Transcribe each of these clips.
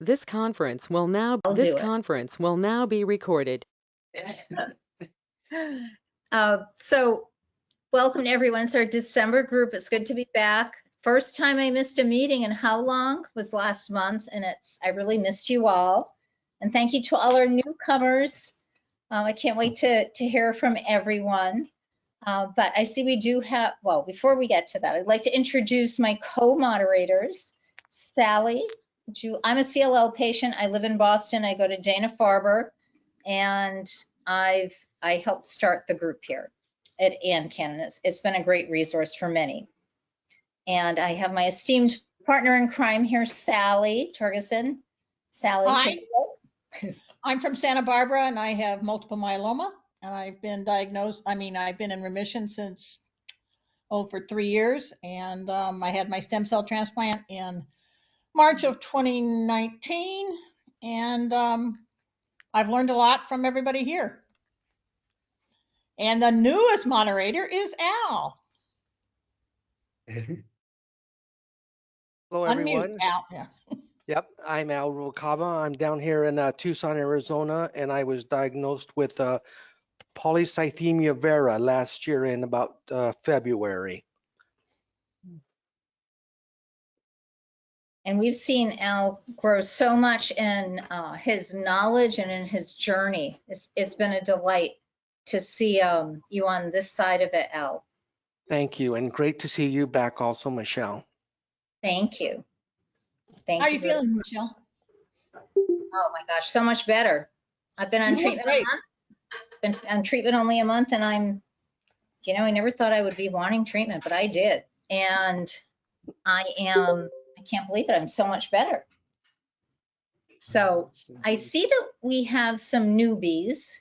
This conference will now be recorded. So welcome to everyone. It's our December group. It's good to be back. First time I missed a meeting in how long was last month, and I really missed you all. And thank you to all our newcomers. I can't wait to hear from everyone. But I see we do have, well, before we get to that, I'd like to introduce my co-moderators. Sally, I'm a CLL patient. I live in Boston. I go to Dana-Farber, and I helped start the group here at Cannon. It's been a great resource for many. And I have my esteemed partner in crime here, Sally Torgerson. Sally. Hi. I'm from Santa Barbara, and I have multiple myeloma, and I've been diagnosed. I've been in remission since, for 3 years, and I had my stem cell transplant in March of 2019, and I've learned a lot from everybody here. And the newest moderator is Al. Hello, everyone. Unmute, Al. Yeah. Yep, I'm Al Rubalcaba. I'm down here in Tucson, Arizona, and I was diagnosed with polycythemia vera last year in about February. And we've seen Al grow so much in his knowledge and in his journey. It's been a delight to see you on this side of it, Al. Thank you, and great to see you back also, Michelle. Thank you. How are you feeling, Michelle? Oh my gosh, so much better. I've been on treatment a month. Been on treatment only a month, and I never thought I would be wanting treatment, but I did. And I can't believe it. I'm so much better. So I see that we have some newbies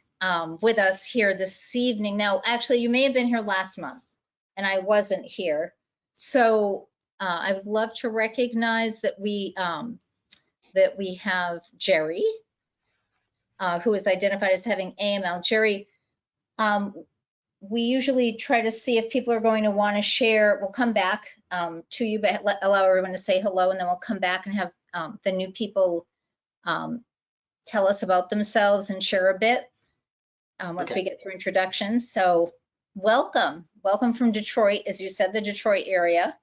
with us here this evening. Now, actually, you may have been here last month, and I wasn't here. So I would love to recognize that we have Jerry, who is identified as having AML. Jerry, we usually try to see if people are going to want to share. We'll come back to you, but allow everyone to say hello, and then we'll come back and have the new people tell us about themselves and share a bit once we get through introductions. So welcome from Detroit, as you said, the Detroit area.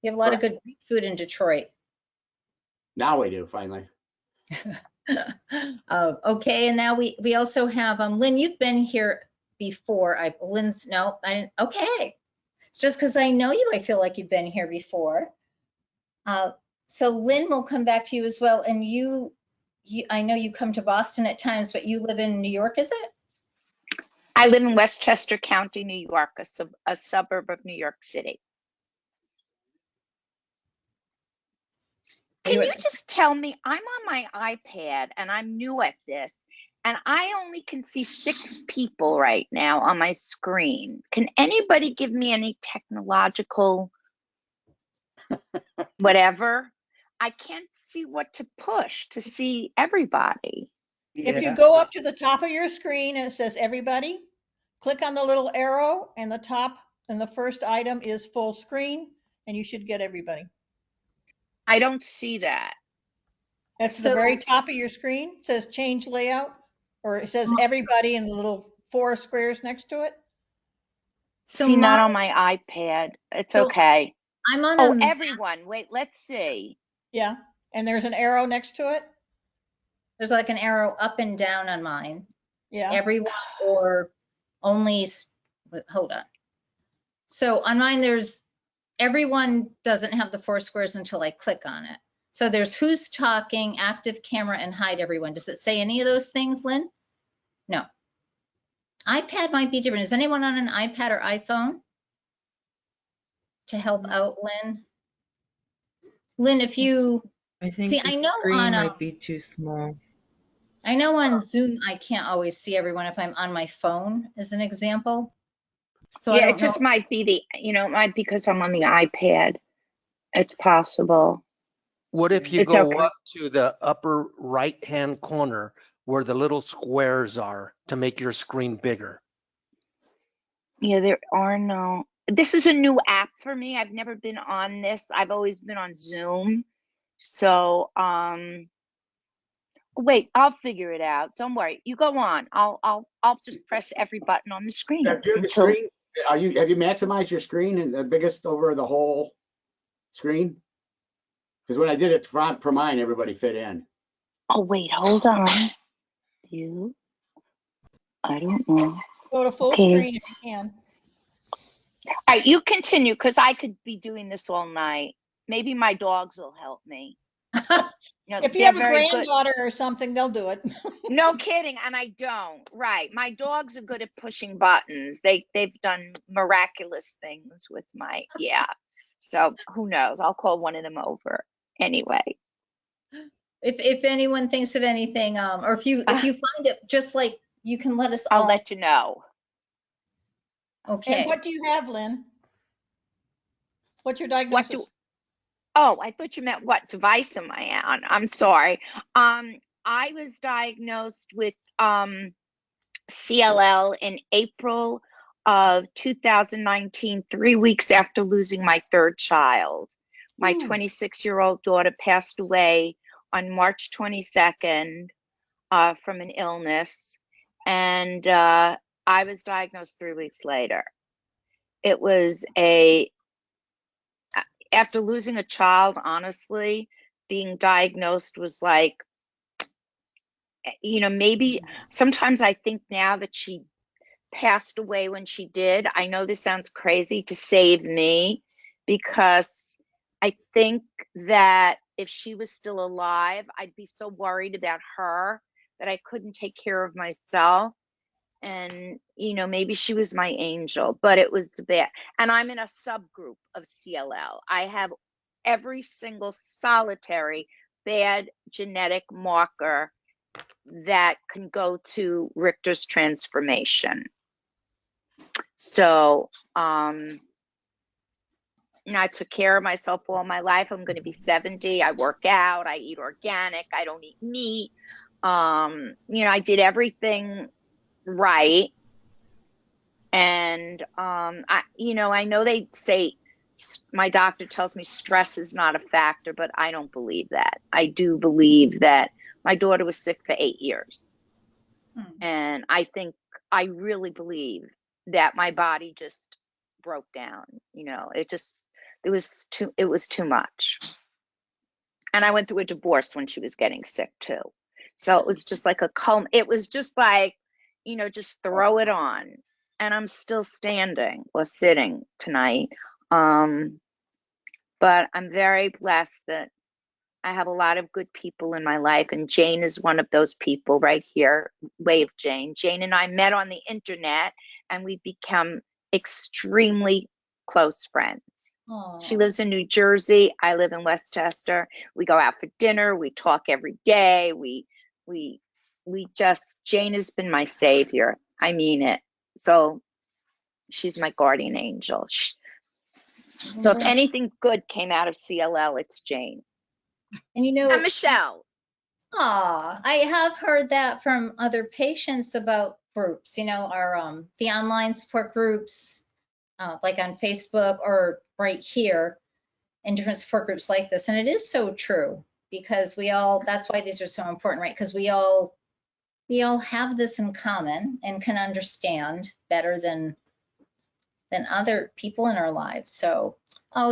You have a lot of good Greek food in Detroit. Now we do, finally. Okay, and now we also have Lynn. You've been here before. I didn't. Okay, it's just because I know you. I feel like you've been here before. So Lynn, will come back to you as well. And you, I know you come to Boston at times, but you live in New York, is it? I live in Westchester County, New York, a suburb of New York City. Can you just tell me, I'm on my iPad and I'm new at this, and I only can see 6 people right now on my screen. Can anybody give me any technological whatever? I can't see what to push to see everybody. Yeah. If you go up to the top of your screen and it says everybody, click on the little arrow, and the top and the first item is full screen, and you should get everybody. I don't see that. That's the very top of your screen. It says change layout, or it says everybody in the little 4 squares next to it. See, not on my iPad. It's okay. I'm on everyone. Wait, let's see. Yeah, and there's an arrow next to it. There's like an arrow up and down on mine. Yeah. Everyone or only, hold on. So on mine, there's everyone doesn't have the 4 squares until I click on it. So there's who's talking, active camera, and hide everyone. Does it say any of those things, Lynn? No. iPad might be different. Is anyone on an iPad or iPhone to help out, Lynn? Lynn, if you I think see, the I know screen on might be too small. I know on Zoom I can't always see everyone if I'm on my phone, as an example. So yeah, it just might be it might be because I'm on the iPad. It's possible. What if you go up to the upper right-hand corner where the little squares are to make your screen bigger? Yeah, there are no. This is a new app for me. I've never been on this. I've always been on Zoom. So, wait, I'll figure it out. Don't worry. You go on. I'll just press every button on the screen Now, do the until screen, have you maximized your screen and the biggest over the whole screen? Because when I did it for mine, everybody fit in. Oh, wait, hold on. I don't know. Go to full Okay. screen if you can. All right, you continue because I could be doing this all night. Maybe my dogs will help me. If you they're have a very good. granddaughter or something, they'll do it. No kidding, and I don't. Right, my dogs are good at pushing buttons. They've done miraculous things with my So who knows? I'll call one of them over anyway. If anyone thinks of anything, or if you find it, just like you can let us. I'll let you know. Okay. And what do you have, Lynn? What's your diagnosis? Oh, I thought you meant what device am I on? I'm sorry. I was diagnosed with CLL in April of 2019, 3 weeks after losing my third child. My 26-year-old daughter passed away on March 22nd from an illness, and I was diagnosed 3 weeks later. It was after losing a child, honestly, being diagnosed was like, maybe sometimes I think now that she passed away when she did. I know this sounds crazy, to save me, because I think that if she was still alive, I'd be so worried about her that I couldn't take care of myself. And, maybe she was my angel, but it was bad. And I'm in a subgroup of CLL. I have every single solitary bad genetic marker that can go to Richter's transformation. So, I took care of myself all my life. I'm going to be 70. I work out. I eat organic. I don't eat meat. I did everything right. And, I know they say, my doctor tells me stress is not a factor, but I don't believe that. I do believe that my daughter was sick for 8 years. And I really believe that my body just broke down. It was too much. And I went through a divorce when she was getting sick too. So it was just like it was just like, just throw it on. And I'm still standing or sitting tonight. But I'm very blessed that I have a lot of good people in my life, and Jane is one of those people right here. Wave, Jane. Jane and I met on the internet, and we've become extremely close friends. Aww. She lives in New Jersey. I live in Westchester. We go out for dinner. We talk every day. Jane has been my savior. I mean it. So she's my guardian angel. So if anything good came out of CLL, it's Jane. And Michelle. I have heard that from other patients about groups, our the online support groups, like on Facebook or right here, in different support groups like this. And it is so true, because that's why these are so important, right? Because we all have this in common and can understand better than other people in our lives. So,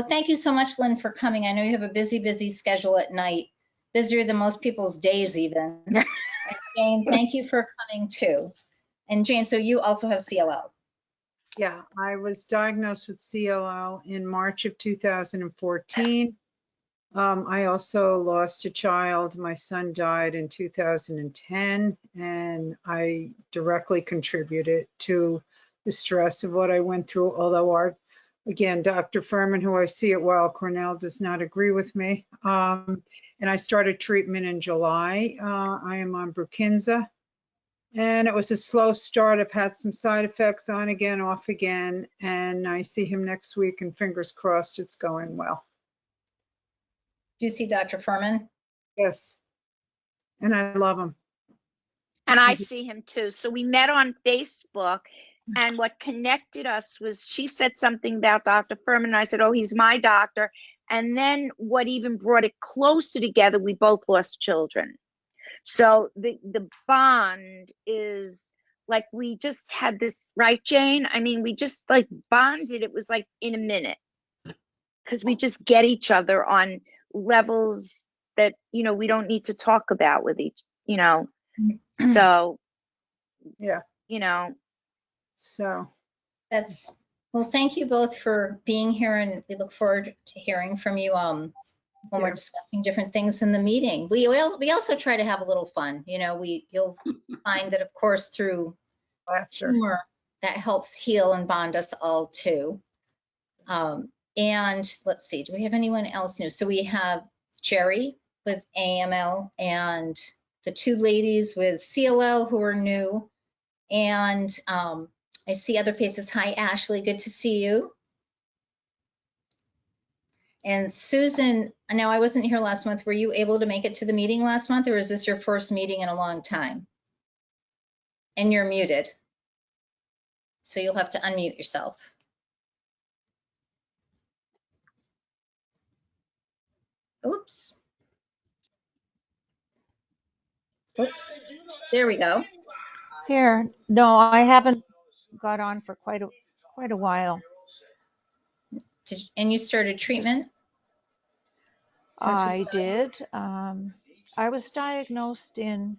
thank you so much, Lynn, for coming. I know you have a busy schedule at night, busier than most people's days even. And Jane, thank you for coming too. And Jane, so you also have CLL. Yeah, I was diagnosed with CLL in March of 2014. I also lost a child. My son died in 2010, and I directly contributed to the stress of what I went through, although again, Dr. Furman, who I see at Weill Cornell, does not agree with me. And I started treatment in July. I am on Brukinza. And it was a slow start. I've had some side effects, on again, off again. And I see him next week, and fingers crossed it's going well. Do you see Dr. Furman? Yes. And I love him. And I see him too. So we met on Facebook, and what connected us was she said something about Dr. Furman. And I said, oh, he's my doctor. And then what even brought it closer together, we both lost children. So the bond is like, we just had this, right, Jane? I mean, we just like bonded. It was like in a minute, because we just get each other on levels that, we don't need to talk about with each, so, Yeah. So Well, thank you both for being here, and we look forward to hearing from you when we're discussing different things in the meeting. We also try to have a little fun. You'll find that, of course, through laughter. humor, that helps heal and bond us all too. And let's see, do we have anyone else new? So we have Jerry with AML and the two ladies with CLL who are new. And I see other faces. Hi, Ashley, good to see you. And Susan, now I wasn't here last month. Were you able to make it to the meeting last month, or is this your first meeting in a long time? And you're muted, so you'll have to unmute yourself. Oops. Oops. There we go. Here, no, I haven't got on for quite a while. And you started treatment? I did. I was diagnosed in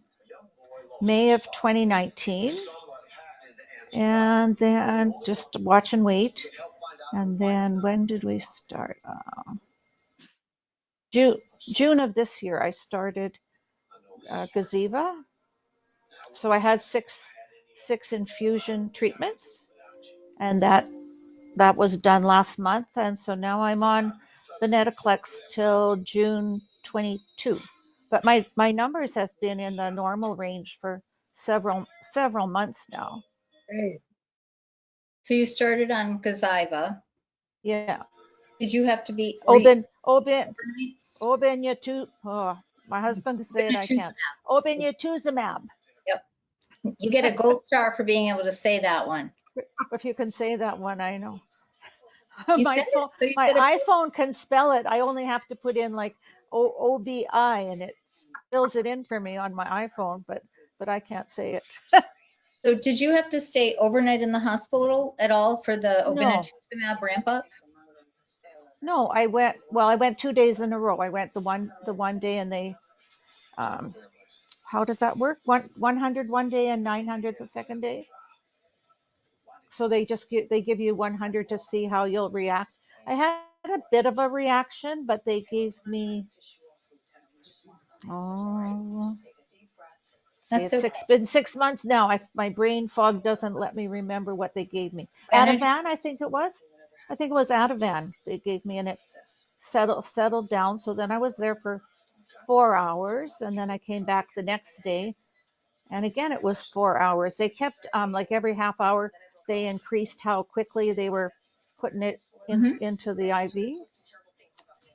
May of 2019, and then just watch and wait. And then when did we start? June of this year, I started Gaziva. So I had six infusion treatments, and that was done last month. And so now I'm on Venetoclax till June 22. But my numbers have been in the normal range for several months now. Great. So you started on Gaziva. Yeah. Did you have to be Obenutuzumab. Oh, my husband can say it, I can't. Obenutuzumab. Yep. You get a gold star for being able to say that one. If you can say that one, I know. You my said phone, it, so my iPhone can spell it. I only have to put in like OBI, and it fills it in for me on my iPhone, but I can't say it. So did you have to stay overnight in the hospital at all for the obinutuzumab ramp up? No, I went 2 days in a row. I went the one day, and they, how does that work? 100 one day and 900 the second day. So they give you 100 to see how you'll react. I had a bit of a reaction, but they gave me, it's been 6 months now. My brain fog doesn't let me remember what they gave me. Ativan, I think it was Ativan they gave me, and it settled down. So then I was there for 4 hours, and then I came back the next day, and again it was 4 hours. They kept like every half hour they increased how quickly they were putting it into the IV,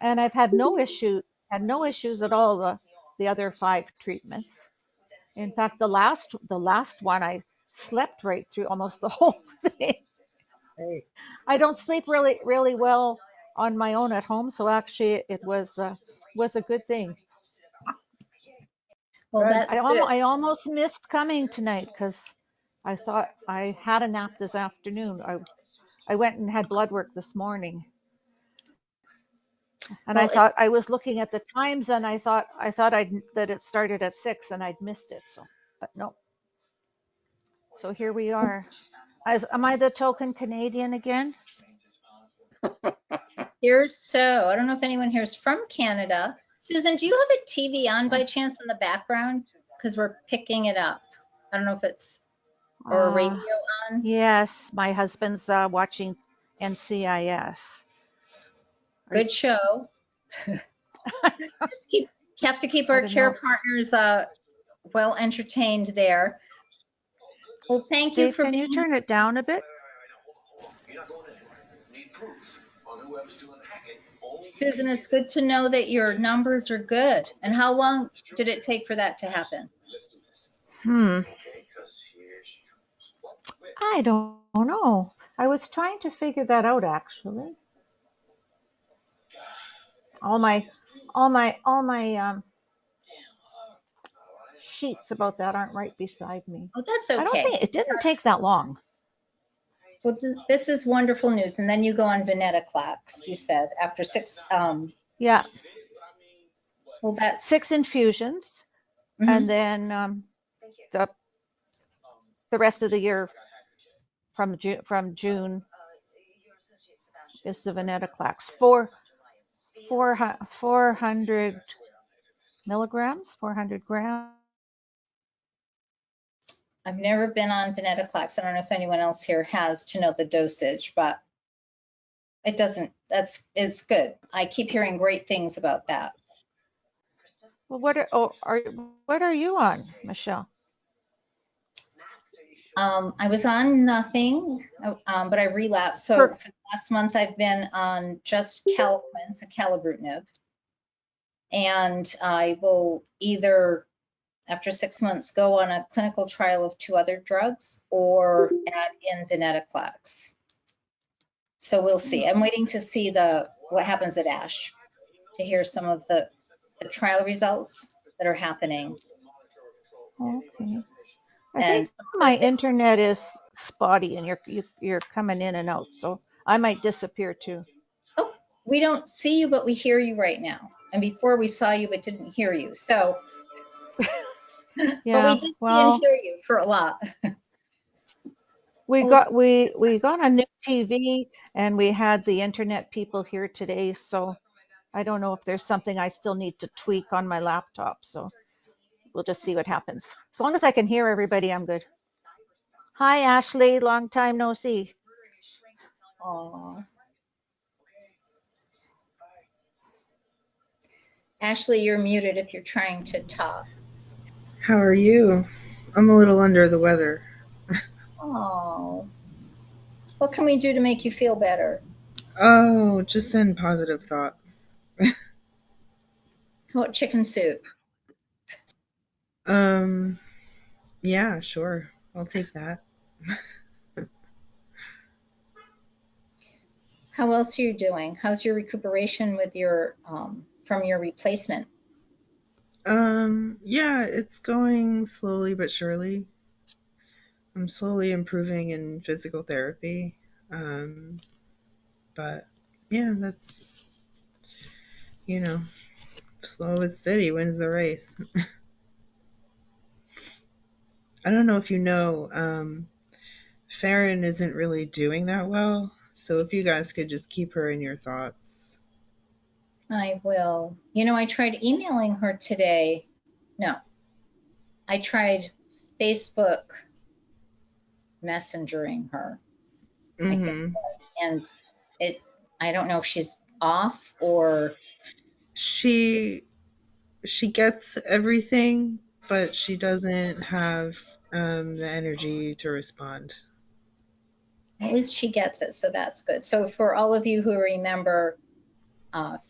and I've had no issues at all the other 5 treatments. In fact, the last one I slept right through almost the whole thing. Hey. I don't sleep really well on my own at home, so actually it was a good thing. Well, that's good. I almost missed coming tonight because I thought I had a nap this afternoon. I went and had blood work this morning, and I thought I was looking at the times, and I thought that it started at 6 and I'd missed it. So, but no. So here we are. Am I the token Canadian again? Here's so. I don't know if anyone here is from Canada. Susan, do you have a TV on by chance in the background? Because we're picking it up. I don't know if it's or a radio on. Yes, my husband's watching NCIS. Good show. Have to keep our care partners well entertained there. Well, thank you Dave, for can you turn it down a bit? Susan, it's good to know that your numbers are good. And how long did it take for that to happen? I don't know. I was trying to figure that out, actually. All my sheets about that aren't right beside me. Oh, that's I don't okay. think it didn't take that long. Well, this is wonderful news. And then you go on Venetoclax, you said, after 6. Yeah, Well, that's 6 infusions, mhm. and then the rest of the year from June is the Venetoclax. 400 milligrams, 400 grams. I've never been on Venetoclax. I don't know if anyone else here has to know the dosage, but it doesn't, it's good. I keep hearing great things about that. Well, what are you on, Michelle? I was on nothing, but I relapsed. So for the last month, I've been on just Calquence, a calibrutinib. And I will either, after 6 months, go on a clinical trial of 2 other drugs or add in Venetoclax. So we'll see. I'm waiting to see what happens at ASH, to hear some of the trial results that are happening. Okay. I think my internet is spotty and you're coming in and out, so I might disappear too. Oh, we don't see you, but we hear you right now. And before we saw you, but didn't hear you. So, yeah, but we did see and hear you for a lot. We got a new TV and we had the internet people here today, so I don't know if there's something I still need to tweak on my laptop. So we'll just see what happens. As long as I can hear everybody, I'm good. Hi, Ashley. Long time no see. Aww. Ashley, you're muted if you're trying to talk. How are you? I'm a little under the weather. Oh. What can we do to make you feel better? Oh, just send positive thoughts. How about chicken soup? Yeah, sure. I'll take that. How else are you doing? How's your recuperation with your from your replacement? Yeah, it's going slowly but surely. I'm slowly improving in physical therapy. But yeah, that's, slow but steady wins the race. I don't know if you know, Farron isn't really doing that well. So if you guys could just keep her in your thoughts. I will. I tried emailing her today. No. I tried Facebook messengering her. I think it was. And I don't know if she's off or She gets everything, but she doesn't have the energy to respond. at least she gets it, so that's good. So for all of you who remember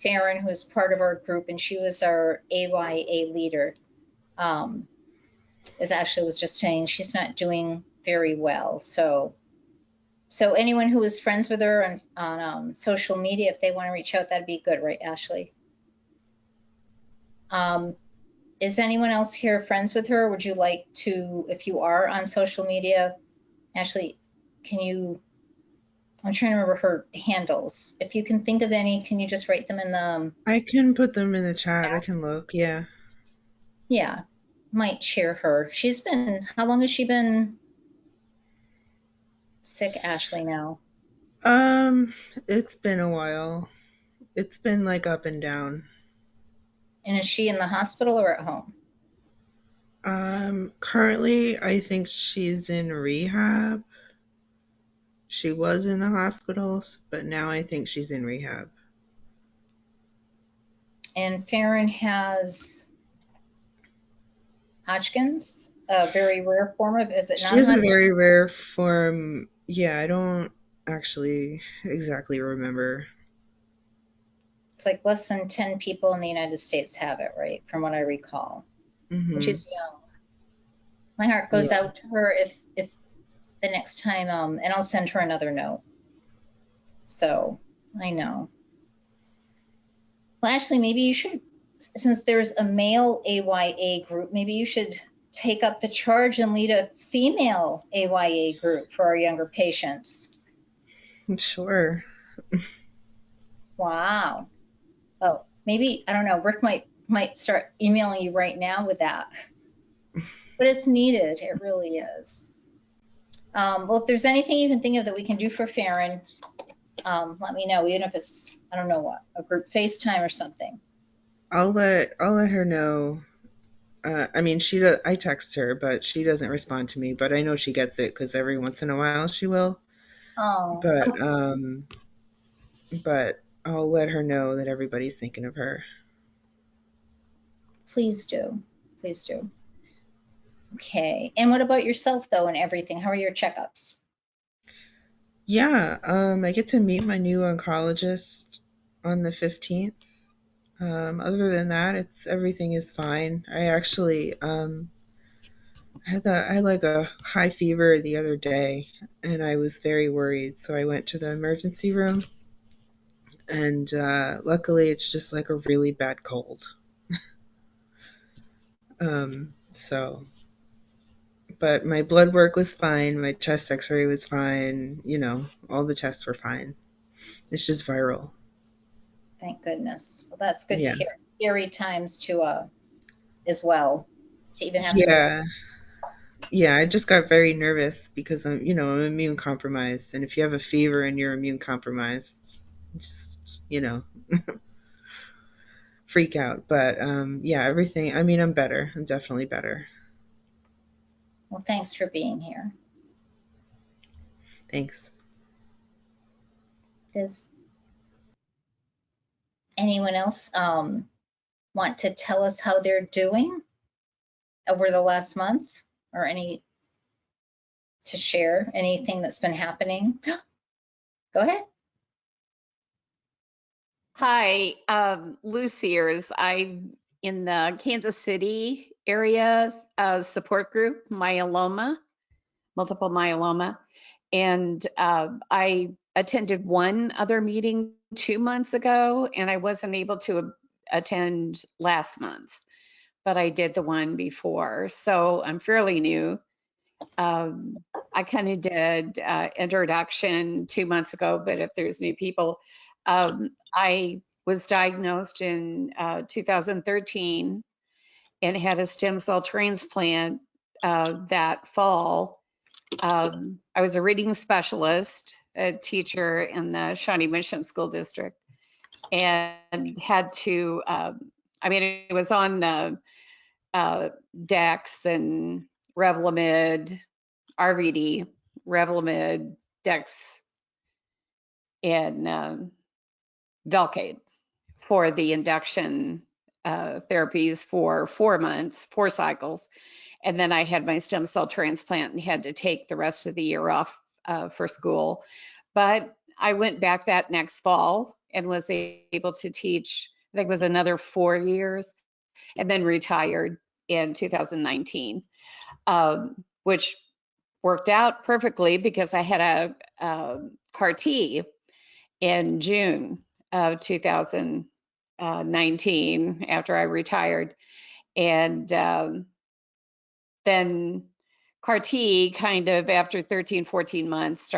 Farron, who was part of our group, and she was our AYA leader, was just saying she's not doing very well. So anyone who was friends with her on social media, if they want to reach out, that'd be good, right, Ashley? Is anyone else here friends with her? Would you like to, if you are on social media, Ashley, I'm trying to remember her handles. If you can think of any, can you just write them in the... I can put them in the chat. I can look, yeah. Yeah, might share her. How long has she been sick, Ashley, now? It's been a while. It's been like up and down. And is she in the hospital or at home? Currently, I think she's in rehab. She was in the hospitals, but now I think she's in rehab. And Farron has Hodgkin's, a very rare form of, is it She has a non-Hodgkin's? very rare form. Yeah, I don't actually exactly remember. It's like less than 10 people in the United States have it, right? From what I recall, which is young. My heart goes out to her if the next time, and I'll send her another note. So I know. Well, actually, maybe you should, since there's a male AYA group, maybe you should take up the charge and lead a female AYA group for our younger patients. Sure. Wow. Oh, maybe, I don't know, Rick might start emailing you right now with that. But it's needed, it really is. Well, if there's anything you can think of that we can do for Farron, let me know, even if it's, I don't know what, a group FaceTime or something. I'll let her know. I mean, I text her, but she doesn't respond to me. But I know she gets it because every once in a while she will. Oh. But I'll let her know that everybody's thinking of her. Please do. Please do. Okay. And what about yourself, though, and everything? How are your checkups? Yeah, I get to meet my new oncologist on the 15th. Other than that, everything is fine. I actually I had like a high fever the other day, and I was very worried. So I went to the emergency room, and luckily it's just like a really bad cold. But my blood work was fine. My chest X-ray was fine. You know, all the tests were fine. It's just viral. Thank goodness. Well, that's good Yeah. to hear. Scary times to as well. To even have Yeah, I just got very nervous because I'm immune compromised, and if you have a fever and you're immune compromised, just freak out. But yeah, everything. I mean, I'm better. I'm definitely better. Well, thanks for being here. Thanks. Does anyone else want to tell us how they're doing over the last month, or to share anything that's been happening? Go ahead. Hi, Lou Sears. I'm in the Kansas City area support group, myeloma, multiple myeloma. And I attended one other meeting 2 months ago, and I wasn't able to attend last month, but I did the one before. So I'm fairly new. I kind of did introduction 2 months ago, but if there's new people, I was diagnosed in 2013 and had a stem cell transplant that fall. I was a reading specialist, a teacher in the Shawnee Mission School District, and had to, I mean, it was on the Dex and Revlimid, RVD, Revlimid, Dex, and Velcade for the induction therapies for 4 months, 4 cycles. And then I had my stem cell transplant and had to take the rest of the year off for school. But I went back that next fall and was able to teach, I think it was another 4 years, and then retired in 2019, which worked out perfectly because I had a CAR-T in June of 2019 after I retired. And then CAR-T kind of after 13, 14 months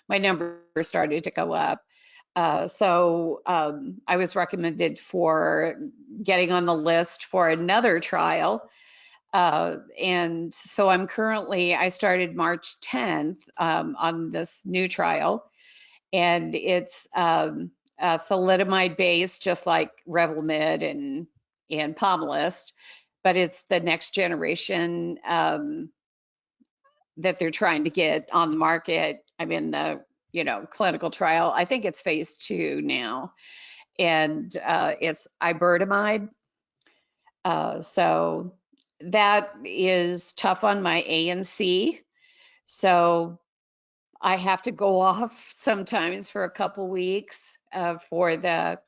my numbers started to go up. So I was recommended for getting on the list for another trial. And so I started March 10th on this new trial, and it's thalidomide based, just like Revlimid and Pomalyst, but it's the next generation that they're trying to get on the market. I'm in the clinical trial. I think it's phase 2 now, and it's iberdomide. So that is tough on my ANC. So I have to go off sometimes for a couple weeks for the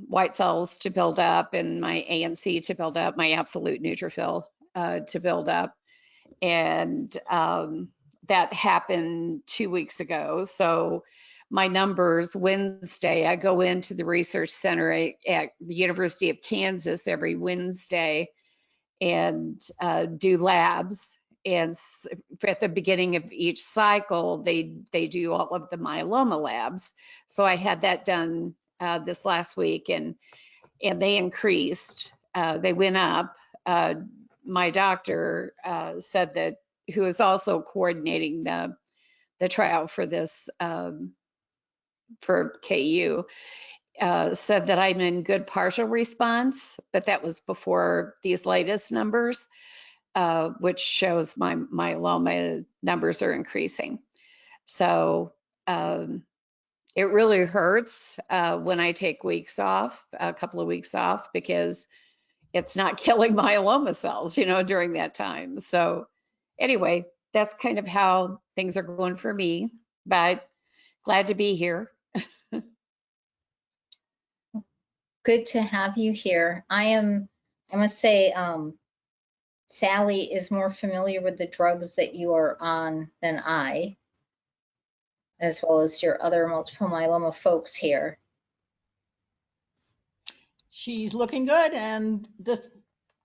white cells to build up and my ANC to build up, my absolute neutrophil to build up. And that happened 2 weeks ago. So my numbers Wednesday. I go into the research center at the University of Kansas every Wednesday and do labs. And at the beginning of each cycle, they do all of the myeloma labs. So I had that done this last week, and they increased. They went up. My doctor said that, who is also coordinating the trial for this for KU, said that I'm in good partial response, but that was before these latest numbers, which shows my myeloma numbers are increasing. So it really hurts when I take weeks off, a couple of weeks off, because it's not killing myeloma cells, during that time. So anyway, that's kind of how things are going for me, but glad to be here. Good to have you here. I must say, Sally is more familiar with the drugs that you are on than I, as well as your other multiple myeloma folks here. She's looking good, and this,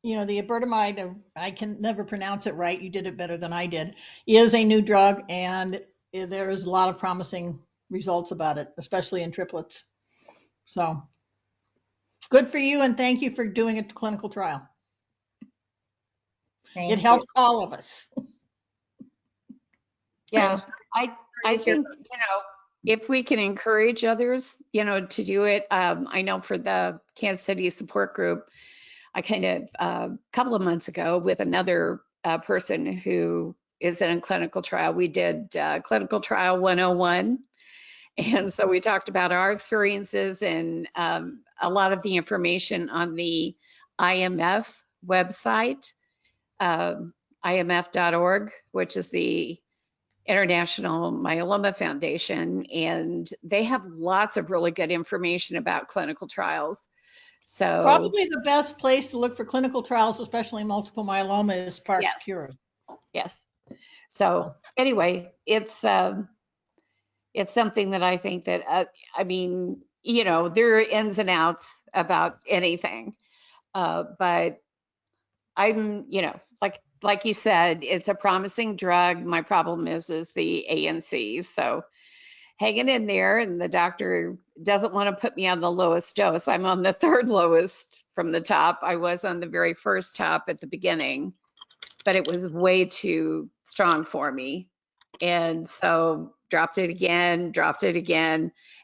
the iberdomide, I can never pronounce it right. You did it better than I did. Is a new drug, and there's a lot of promising results about it, especially in triplets. So good for you, and thank you for doing a clinical trial. It helps all of us. Yeah, I think, if we can encourage others, to do it. I know for the Kansas City support group, I kind of, a couple of months ago with another person who is in a clinical trial, we did clinical trial 101. And so we talked about our experiences and a lot of the information on the IMF website, imf.org, which is the International Myeloma Foundation, and they have lots of really good information about clinical trials. So probably the best place to look for clinical trials, especially multiple myeloma, is Sparks Cure. Yes. So anyway, it's something that I think that there are ins and outs about anything, but I'm like you said, it's a promising drug. My problem is the ANC. So hanging in there, and the doctor doesn't want to put me on the lowest dose. I'm on the third lowest from the top. I was on the very first top at the beginning, but it was way too strong for me. And so dropped it again,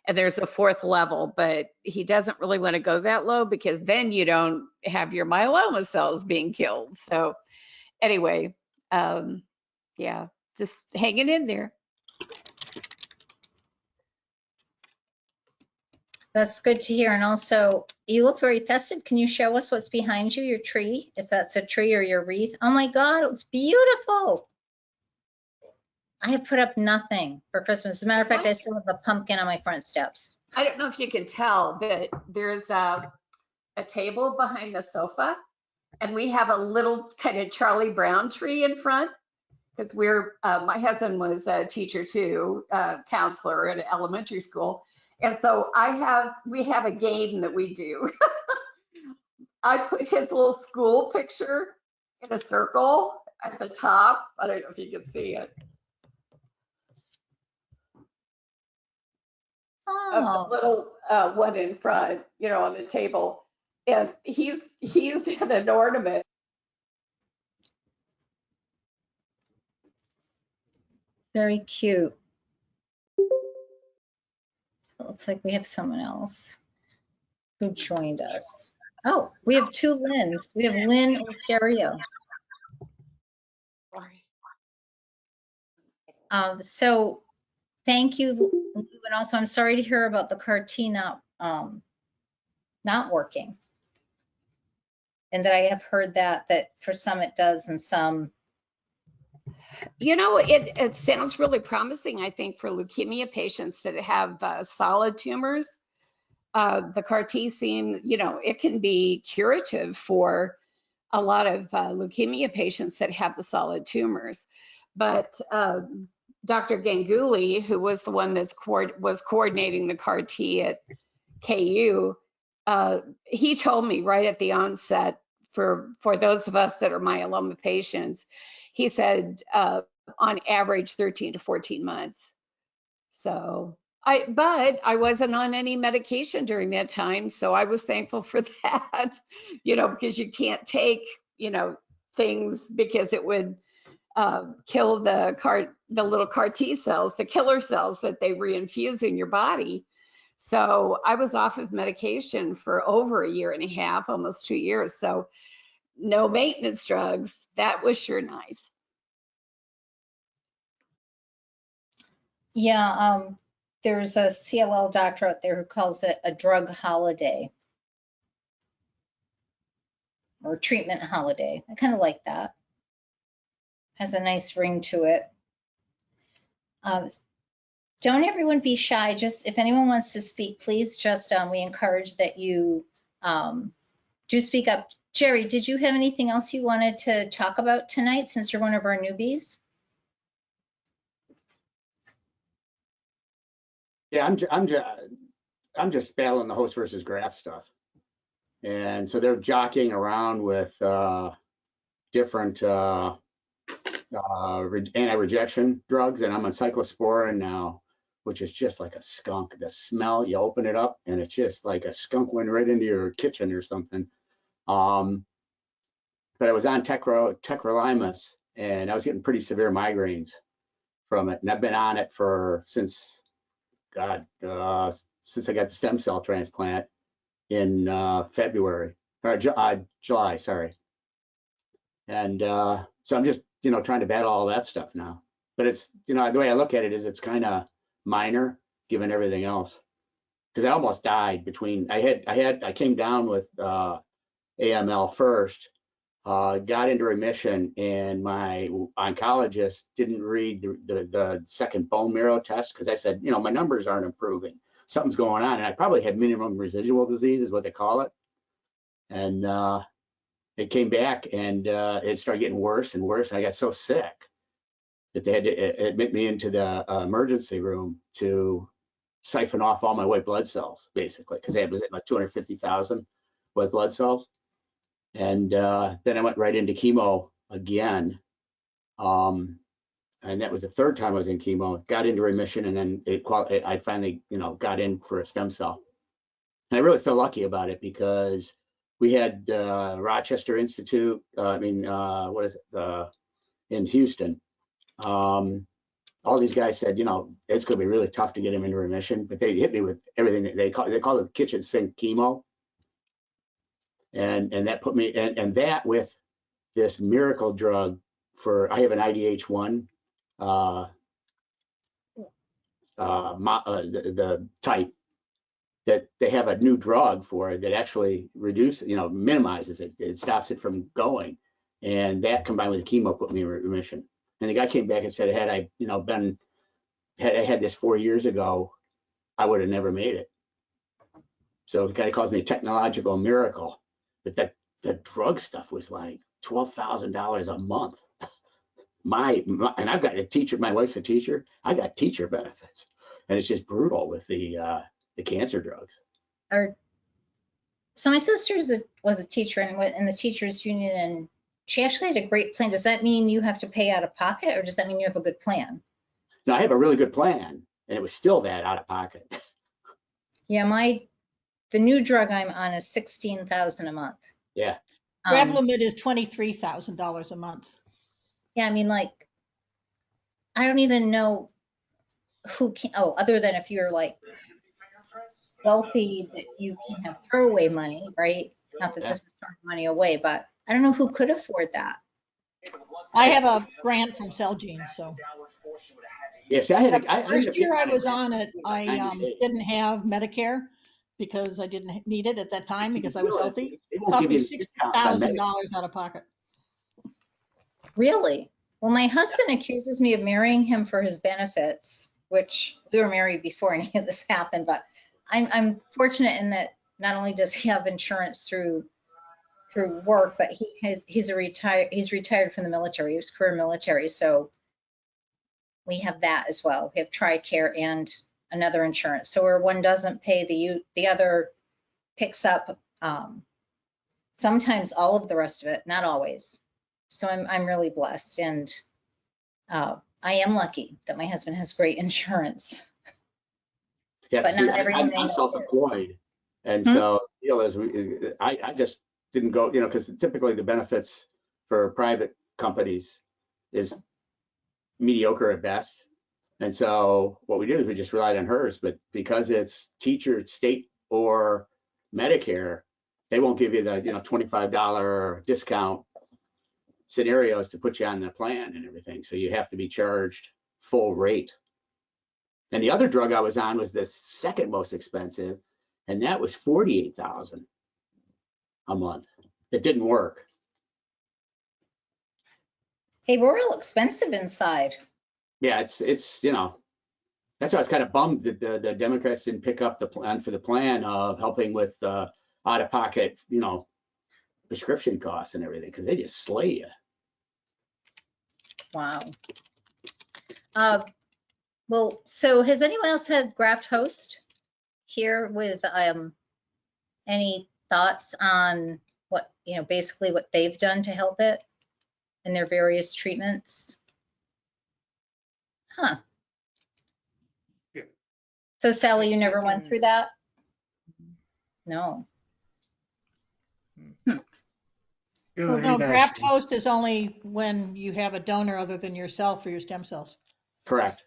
and there's a fourth level, but he doesn't really want to go that low because then you don't have your myeloma cells being killed. So anyway, yeah, just hanging in there. That's good to hear. And also, you look very festive. Can you show us what's behind you, your tree, if that's a tree or your wreath? Oh my God, it's beautiful. I have put up nothing for Christmas. As a matter of fact, I still have a pumpkin on my front steps. I don't know if you can tell, but there's a table behind the sofa, and we have a little kind of Charlie Brown tree in front, because my husband was a teacher too, counselor at an elementary school. And so we have a game that we do. I put his little school picture in a circle at the top. I don't know if you can see it. Of the little one in front, on the table. And he's got an ornament. Very cute. It looks like we have someone else who joined us. Oh, we have two Lyns. We have Lynn in stereo. So thank you, Lou, and also I'm sorry to hear about the CAR-T not working. And that I have heard that for some it does and some. It sounds really promising, I think, for leukemia patients that have solid tumors. The CAR-T it can be curative for a lot of leukemia patients that have the solid tumors. But Dr. Ganguly, who was the one that's was coordinating the CAR T at KU, he told me right at the onset, for those of us that are myeloma patients, he said on average 13 to 14 months. So but I wasn't on any medication during that time, so I was thankful for that, because you can't take, things because it would kill the little CAR T cells, the killer cells that they reinfuse in your body. So I was off of medication for over 1.5 years, almost 2 years. So no maintenance drugs. That was sure nice. Yeah, there's a CLL doctor out there who calls it a drug holiday or treatment holiday. I kind of like that. Has a nice ring to it. Don't everyone be shy. Just if anyone wants to speak, please just, we encourage that you do speak up. Jerry, did you have anything else you wanted to talk about tonight since you're one of our newbies? Yeah, I'm just battling the host versus graft stuff. And so they're jockeying around with different anti-rejection drugs, and I'm on cyclosporin now, which is just like a skunk. The smell, you open it up and it's just like a skunk went right into your kitchen or something. But I was on tacrolimus, and I was getting pretty severe migraines from it, and I've been on it since I got the stem cell transplant in February or July, sorry. And so I'm just, trying to battle all that stuff now. But it's, the way I look at it is it's kind of minor given everything else. Because I almost died between, I came down with AML first, got into remission, and my oncologist didn't read the second bone marrow test because I said, my numbers aren't improving. Something's going on. And I probably had minimum residual disease is what they call it. And it came back, and it started getting worse and worse. And I got so sick that they had to admit me into the emergency room to siphon off all my white blood cells, basically, because I was at like 250,000 white blood cells. And then I went right into chemo again. And that was the third time I was in chemo, got into remission, and then I finally, got in for a stem cell. And I really feel lucky about it because we had Rochester Institute, what is it, in Houston. All these guys said, it's going to be really tough to get him into remission, but they hit me with everything that they call it the kitchen sink chemo. And that put me, and that with this miracle drug I have an IDH1, the type that they have a new drug for that actually minimizes it. It stops it from going. And that combined with chemo put me in remission. And the guy came back and said, had I had this 4 years ago, I would have never made it. So it kind of calls me a technological miracle. But the drug stuff was like $12,000 a month. And I've got a teacher, my wife's a teacher. I got teacher benefits. And it's just brutal with the cancer drugs. So my sister was a teacher in the teachers union, and she actually had a great plan. Does that mean you have to pay out of pocket, or does that mean you have a good plan? No, I have a really good plan, and it was still that out of pocket. Yeah, the new drug I'm on is $16,000 a month. Yeah. Revlimid is $23,000 a month. Yeah, I don't even know who can, other than if you're like wealthy, that you can have throwaway money, right? Not that this is throwing money away, but I don't know who could afford that. I have a grant from Celgene, so. Yes, First year I was on it, I didn't have Medicare because I didn't need it at that time because I was healthy. It cost me $60,000 out of pocket. Really? Well, my husband accuses me of marrying him for his benefits, which we were married before any of this happened, but I'm fortunate in that not only does he have insurance through work, but he's retired from the military. He was career military, so we have that as well. We have TRICARE and another insurance. So where one doesn't pay, the other picks up sometimes all of the rest of it, not always. So I'm really blessed, and I am lucky that my husband has great insurance. Yeah, But see, not everyone I I'm know self-employed, and Hmm? so the deal is, I just didn't go, because typically the benefits for private companies is mediocre at best. And so what we did is we just relied on hers, but because it's teacher, state, or Medicare, they won't give you the $25 discount scenarios to put you on the plan and everything. So you have to be charged full rate. And the other drug I was on was the second most expensive, and that was $48,000 a month. It didn't work. Hey, we're all expensive inside. Yeah, it's that's why I was kind of bummed that the Democrats didn't pick up the plan for the plan of helping with out-of-pocket, prescription costs and everything, because they just slay you. Wow. Well, so has anyone else had graft host here with any thoughts on what, basically what they've done to help it in their various treatments? Huh. Yeah. So Sally, you never went through that? No. Well, no, graft host is only when you have a donor other than yourself for your stem cells. Correct.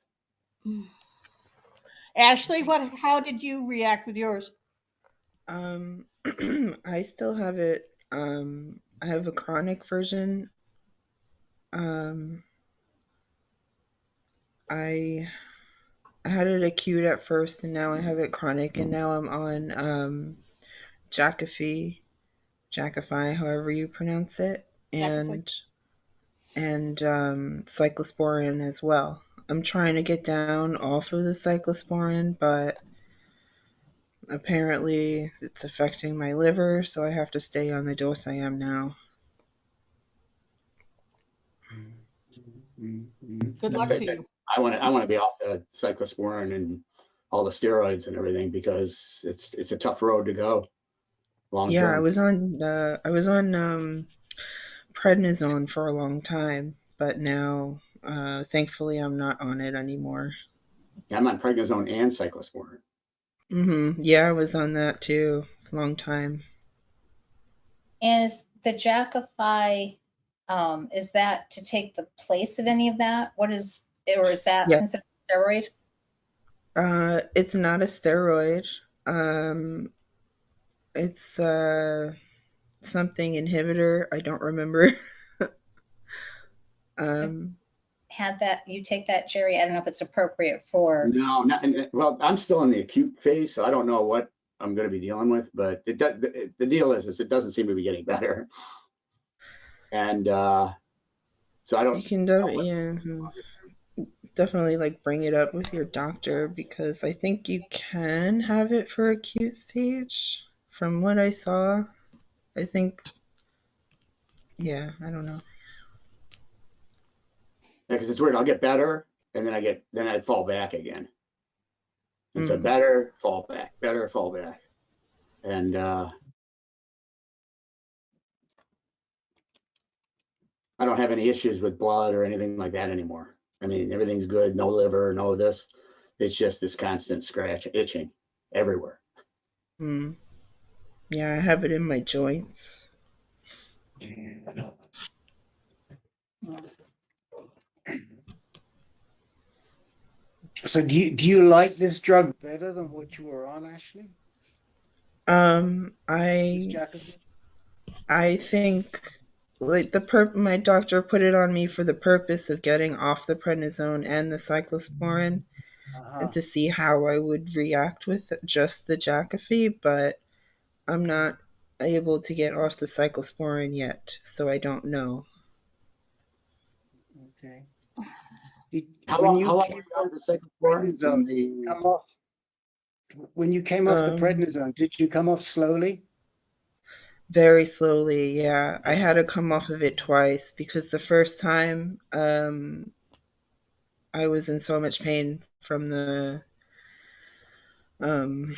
Ashley, how did you react with yours? I still have it. I have a chronic version. I had it acute at first, and now I have it chronic, and now I'm on Jakafi, however you pronounce it, and cyclosporin as well. I'm trying to get down off of the cyclosporin, but apparently it's affecting my liver, so I have to stay on the dose I am now. Good luck to you. I want to be off the cyclosporin and all the steroids and everything, because it's a tough road to go long term. Yeah, I was on prednisone for a long time, but now thankfully I'm not on it anymore. Yeah, I'm on prednisone and cyclosporin. Yeah, I was on that too for a long time. And is the Jakafi, is that to take the place of any of that? Or is that considered a steroid? It's not a steroid. It's something inhibitor. I don't remember. You take that, Jerry? I don't know if it's appropriate for. No, well, I'm still in the acute phase, so I don't know what I'm going to be dealing with, but the deal is it doesn't seem to be getting better. And so I don't. You can definitely like bring it up with your doctor, because I think you can have it for acute stage from what I saw. I think, yeah, I don't know. Yeah, because it's weird. I'll get better, and then I'd fall back again. And so better, fall back, and I don't have any issues with blood or anything like that anymore. I mean, everything's good, no liver, no this. It's just this constant itching everywhere. Yeah, I have it in my joints. So do you like this drug better than what you were on, Ashley? I think like my doctor put it on me for the purpose of getting off the prednisone and the cyclosporin, and to see how I would react with just the Jakafi, but I'm not able to get off the cyclosporin yet, so I don't know. Okay. How long were you on the cyclosporin? When you came off the prednisone, did you come off slowly? Very slowly, yeah. I had to come off of it twice, because the first time I I was in so much pain from the from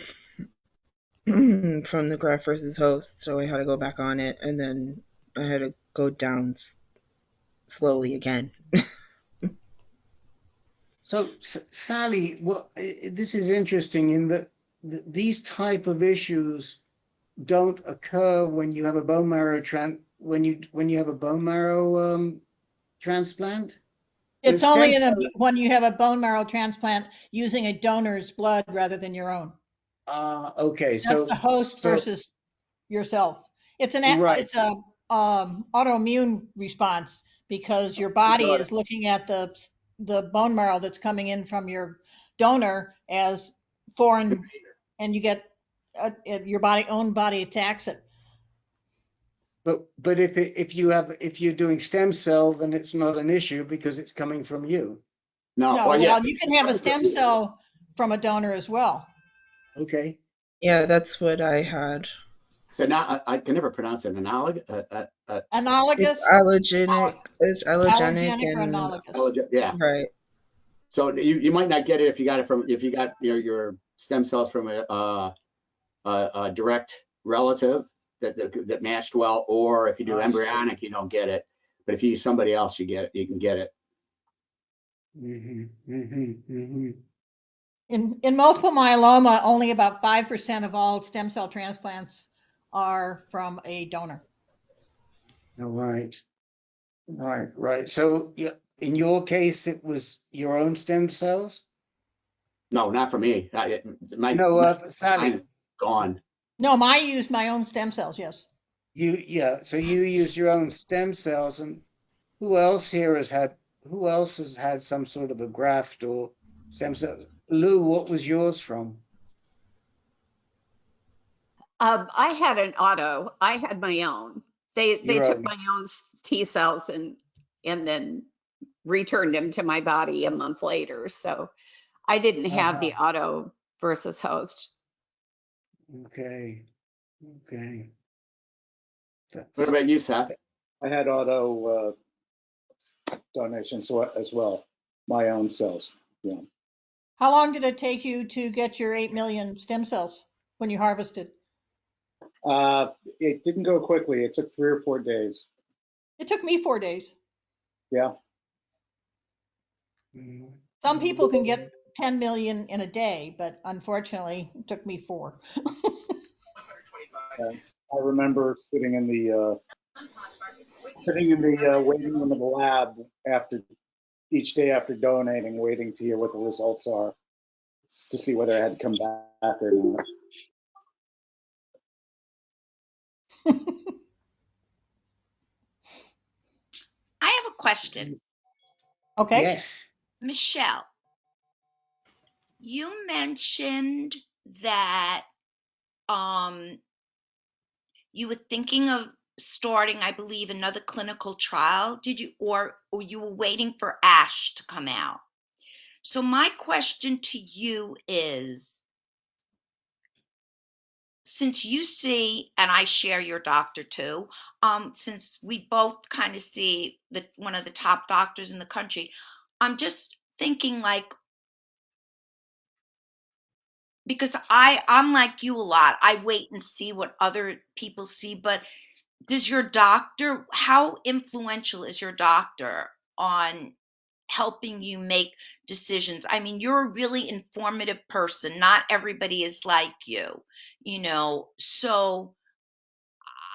the graft versus host, so I had to go back on it, and then I had to go down slowly again. So, Sally, this is interesting in that these type of issues don't occur when you have a bone marrow when you have a bone marrow transplant. It's only when you have a bone marrow transplant using a donor's blood rather than your own. Okay. That's the host versus yourself. It's a autoimmune response because your body is looking at the bone marrow that's coming in from your donor as foreign, and you get your own body attacks it. But if you're doing stem cell, then it's not an issue because it's coming from you. No, well, you can have a stem cell from a donor as well. Okay. Yeah, that's what I had. So now I can never pronounce it. Analogous. It's allogenic. It's allogenic Allogenic or and analogous. Yeah. right. So you might not get it if you got your stem cells from a direct relative that matched well, or if you do embryonic, you don't get it. But if you use somebody else, you can get it. In multiple myeloma, only about 5% of all stem cell transplants are from a donor. All right. Right. So in your case, it was your own stem cells? No, not for me. Sally. Gone. No, I used my own stem cells, yes. So you use your own stem cells, and who else has had some sort of a graft or stem cells? Lou, what was yours from? I had an auto. I had my own. They took own. my own T cells and then returned them to my body a month later. So I didn't have the auto versus host. Okay. What about you, Seth? I had auto donations as well, my own cells. Yeah. How long did it take you to get your 8 million stem cells when you harvested? It didn't go quickly. It took 3 or 4 days. It took me 4 days. Yeah. Some people can get 10 million in a day, but unfortunately, it took me 4. I remember sitting in the waiting room of the lab each day after donating, waiting to hear what the results are, just to see whether I had come back or not. I have a question. Okay. Yes. Michelle, you mentioned that you were thinking of starting, I believe, another clinical trial. Did you, or you were waiting for ASH to come out? So my question to you is, since you see, and I share your doctor too, since we both kind of see one of the top doctors in the country, I'm just thinking like, because I'm like you a lot. I wait and see what other people see, but how influential is your doctor on helping you make decisions? I mean, you're a really informative person. Not everybody is like you, so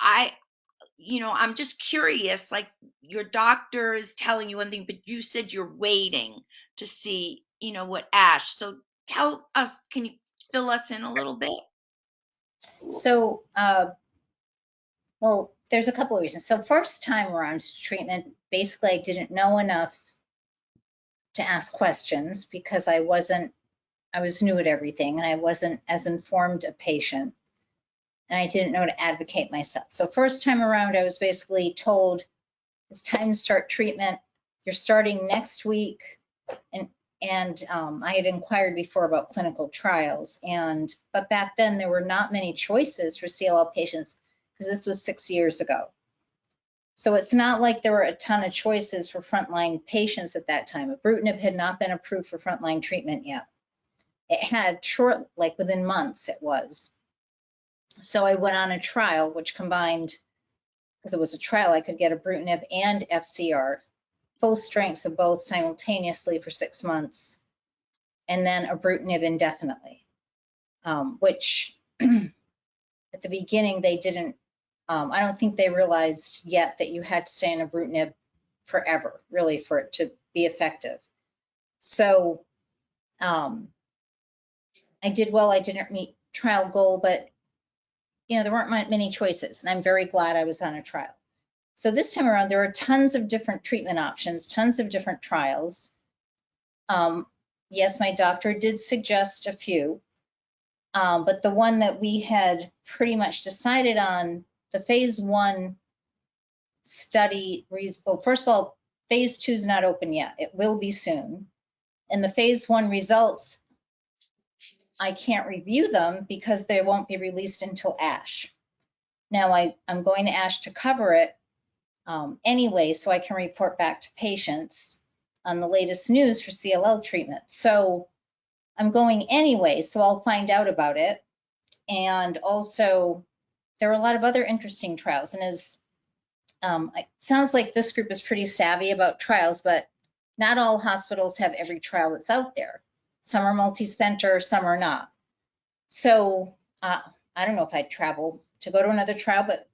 I'm just curious, like your doctor is telling you one thing, but you said you're waiting to see, what ASH. So tell us, can you fill us in a little bit? So, well, there's a couple of reasons. So first time around treatment, basically I didn't know enough to ask questions because I was new at everything and I wasn't as informed a patient and I didn't know how to advocate myself. So first time around, I was basically told it's time to start treatment. You're starting next week. And I had inquired before about clinical trials, but back then there were not many choices for CLL patients because this was 6 years ago. So it's not like there were a ton of choices for frontline patients at that time. Ibrutinib had not been approved for frontline treatment yet. It had short, like within months it was. So I went on a trial which combined, because it was a trial, I could get ibrutinib and FCR, full strengths of both simultaneously for 6 months, and then ibrutinib indefinitely, which at the beginning they didn't, I don't think they realized yet that you had to stay on ibrutinib forever, really, for it to be effective. So I did well. I didn't meet trial goal, but there weren't many choices, and I'm very glad I was on a trial. So this time around, there are tons of different treatment options, tons of different trials. Yes, my doctor did suggest a few, but the one that we had pretty much decided on, the phase 1 study, well, first of all, phase 2 is not open yet. It will be soon. And the phase 1 results, I can't review them because they won't be released until ASH. Now I'm going to ASH to cover it anyway, so I can report back to patients on the latest news for CLL treatment. So I'm going anyway, so I'll find out about it. And also, there are a lot of other interesting trials. And as it sounds like this group is pretty savvy about trials, but not all hospitals have every trial that's out there. Some are multi-center, some are not. So I don't know if I'd travel to go to another trial, but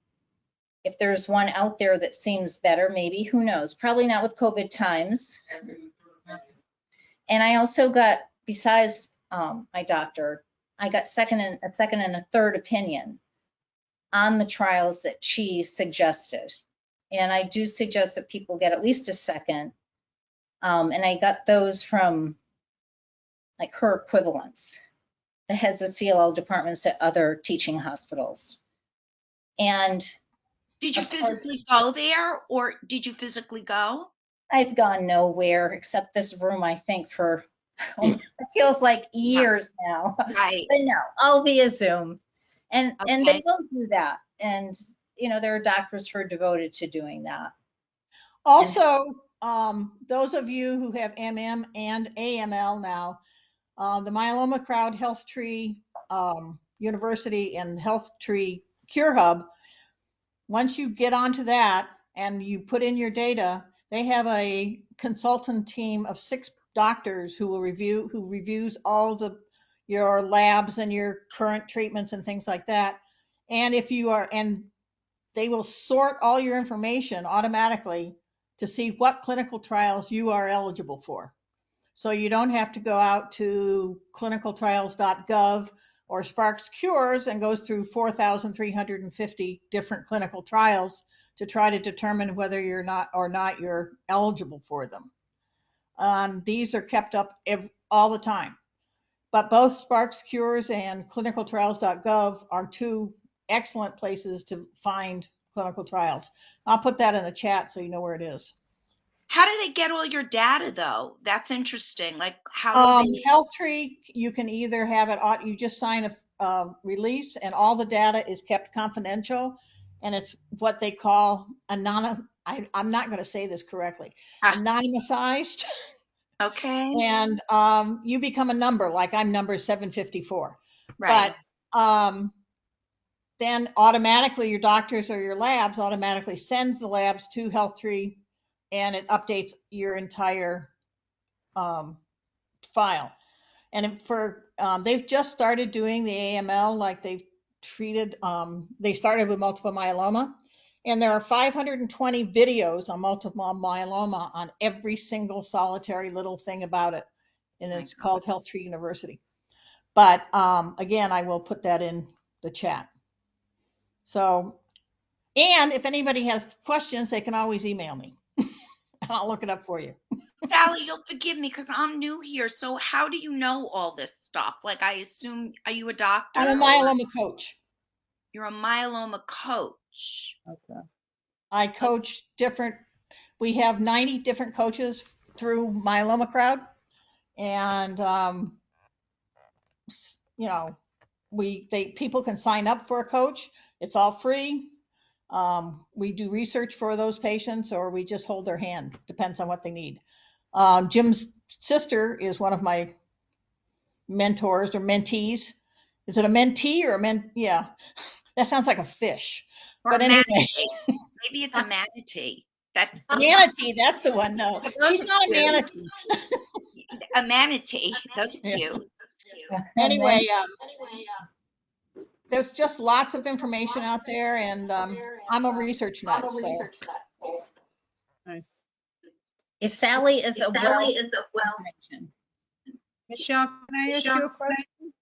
if there's one out there that seems better, maybe, who knows? Probably not with COVID times. And I also got, besides my doctor, I got a second and a third opinion on the trials that she suggested. And I do suggest that people get at least a second. And I got those from like her equivalents, the heads of CLL departments at other teaching hospitals. And did you physically go there, or did you physically go? I've gone nowhere except this room, I think, for it feels like years now. Right. But no, I'll via Zoom. And they will do that. And there are doctors who are devoted to doing that. Also, those of you who have MM and AML now, the Myeloma Crowd Health Tree University and Health Tree Cure Hub, once you get onto that and you put in your data, they have a consultant team of 6 doctors who reviews all your labs and your current treatments and things like that. And they will sort all your information automatically to see what clinical trials you are eligible for. So you don't have to go out to clinicaltrials.gov or Sparks Cures and goes through 4,350 different clinical trials to try to determine whether you're eligible for them. These are kept up all the time. But both Sparks Cures and clinicaltrials.gov are 2 excellent places to find clinical trials. I'll put that in the chat so you know where it is. How do they get all your data, though? That's interesting. Like, how do they? HealthTree, you can either have it, you just sign a release, and all the data is kept confidential, and it's what they call I'm not going to say this correctly, anonymized. Okay. And you become a number, like I'm number 754. Right. But then automatically your doctors or your labs automatically sends the labs to HealthTree, and it updates your entire file. And they've just started doing the AML, like they've treated, they started with multiple myeloma, and there are 520 videos on multiple myeloma on every single solitary little thing about it. And it's called HealthTree University. But again, I will put that in the chat. So, and if anybody has questions, they can always email me. I'll look it up for you. Sally, you'll forgive me because I'm new here. So how do you know all this stuff? Like, I assume, are you a doctor? I'm a myeloma coach. You're a myeloma coach. Okay. I coach we have 90 different coaches through Myeloma Crowd. And, people can sign up for a coach. It's all free. We do research for those patients, or we just hold their hand. Depends on what they need. Jim's sister is one of my mentors or mentees. Is it a mentee or a Yeah, that sounds like a fish. Or But a anyway, manatee. Maybe it's a manatee. That's manatee, that's the one. No, those she's are not a cute. manatee. A manatee. Those are Yeah. cute. Anyway, there's just lots of information out there, and I'm a research nut, so. Nice. Sally is a wealth of information. Michelle, can I ask you a question?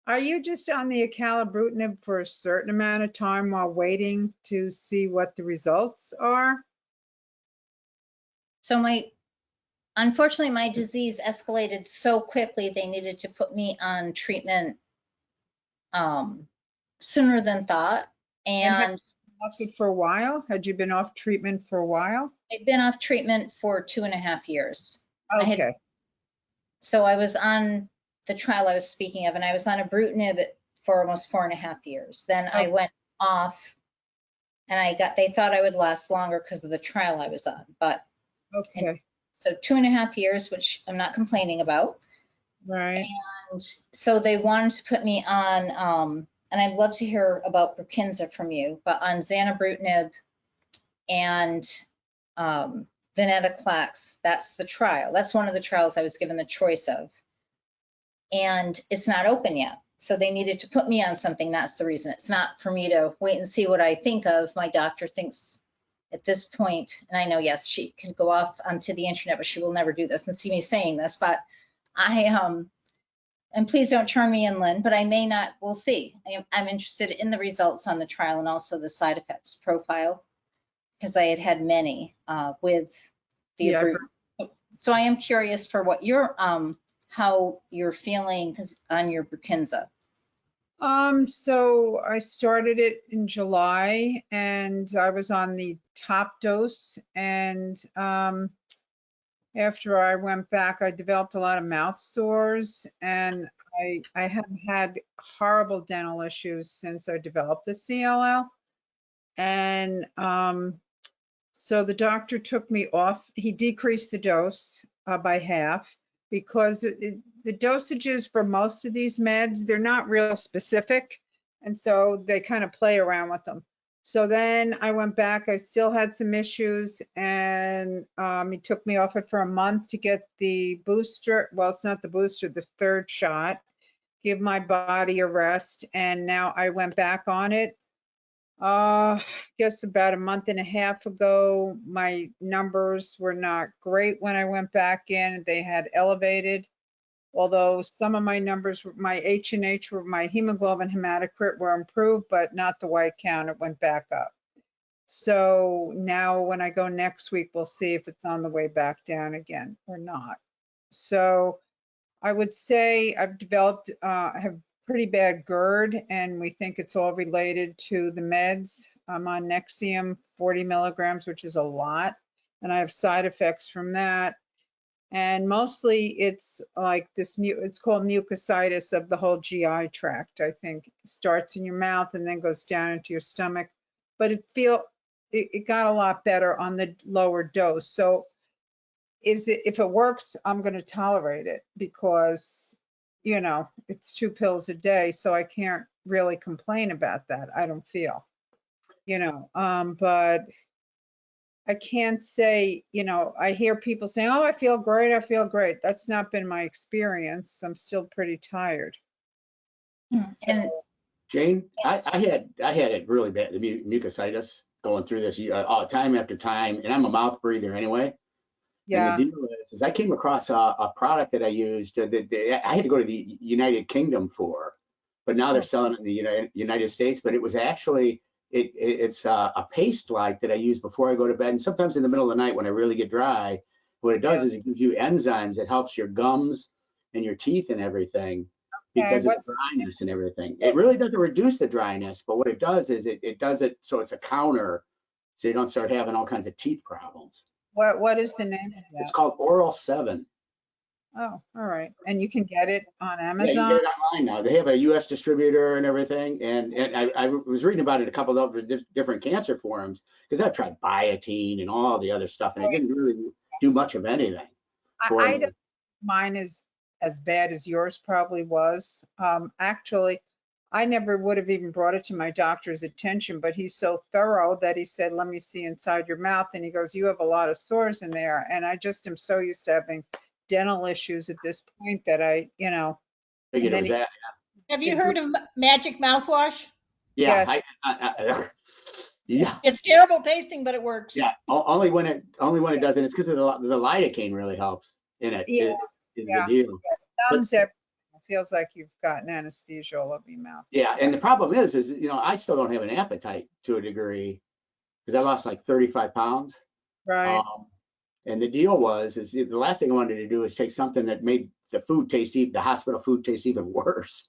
Are you just on the acalabrutinib for a certain amount of time while waiting to see what the results are? So unfortunately, my disease escalated so quickly, they needed to put me on treatment sooner than thought. And have And you been off it for a while? Had you been off treatment for a while? I've been off treatment for 2.5 years. Okay. So I was on the trial I was speaking of, and I was on ibrutinib for almost 4.5 years. Then I went off, and they thought I would last longer because of the trial I was on. But Okay. so 2.5 years, which I'm not complaining about. Right. And so they wanted to put me on, and I'd love to hear about Brukinsa from you, but on zanubrutinib and Venetoclax. That's the trial. That's one of the trials I was given the choice of. And it's not open yet. So they needed to put me on something. That's the reason. It's not for me to wait and see what I think of. My doctor thinks at this point, and I know, yes, she can go off onto the internet, but she will never do this and see me saying this, but and please don't turn me in, Lynn, but I may not, we'll see. I'm interested in the results on the trial and also the side effects profile, because I had many with the So I am curious for what how you're feeling on your Brukinsa. So I started it in July, and I was on the top dose, and after I went back, I developed a lot of mouth sores, and I have had horrible dental issues since I developed the CLL. And so the doctor took me off. He decreased the dose by half, because the dosages for most of these meds, they're not real specific. And so they kind of play around with them. So then I went back, I still had some issues, and he took me off it for a month to get the booster. Well, it's not the booster, the third shot, give my body a rest. And now I went back on it. I guess about a month and a half ago. My numbers were not great when I went back in. They had elevated, although some of my numbers, my H&H, my hemoglobin hematocrit were improved, but not the white count. It went back up. So now when I go next week, we'll see if it's on the way back down again or not. So I would say I've developed, have pretty bad GERD, and we think it's all related to the meds. I'm on Nexium 40 milligrams, which is a lot, and I have side effects from that. And mostly it's like this, it's called mucositis of the whole GI tract. I think it starts in your mouth and then goes down into your stomach, but it got a lot better on the lower dose. So if it works, I'm going to tolerate it, because, you know, it's 2 pills a day. So I can't really complain about that. I don't feel, you know, but I can't say, you know, I hear people saying, oh, I feel great. I feel great. That's not been my experience. I'm still pretty tired. And Jane, I had it really bad, the mucositis, going through this time after time, and I'm a mouth breather anyway. Yeah. And the deal is I came across a product that I used that I had to go to the United Kingdom for, but now they're selling it in the United States. But it was actually, it's a paste like that I use before I go to bed, and sometimes in the middle of the night when I really get dry. What it does is it gives you enzymes that helps your gums and your teeth and everything, because of the dryness and everything. It really doesn't reduce the dryness, but what it does is it does it so it's a counter, so you don't start having all kinds of teeth problems. What is the name of that? It's called Oral 7. Oh, all right. And you can get it on Yeah, you get Amazon? it online now. They have a US distributor and everything. And I was reading about it a couple of different cancer forums because I've tried biotin and all the other stuff, and it didn't really do much of anything for I me. don't, mine is as bad as yours probably was. Actually, I never would have even brought it to my doctor's attention, but he's so thorough that he said, let me see inside your mouth. And he goes, you have a lot of sores in there. And I just am so used to having dental issues at this point that I, Figured it and was then that. Have you heard of magic mouthwash? Yeah, yes, yeah, It's terrible tasting, but it works. yeah. Only when it doesn't. It's because of the lidocaine really helps in it. yeah, Is the yeah, deal. But numbs everything. It feels like you've gotten anesthesia all over your mouth. yeah, and the problem is I still don't have an appetite to a degree because I lost like 35 pounds. Right. And the deal was the last thing I wanted to do is take something that made the hospital food taste even worse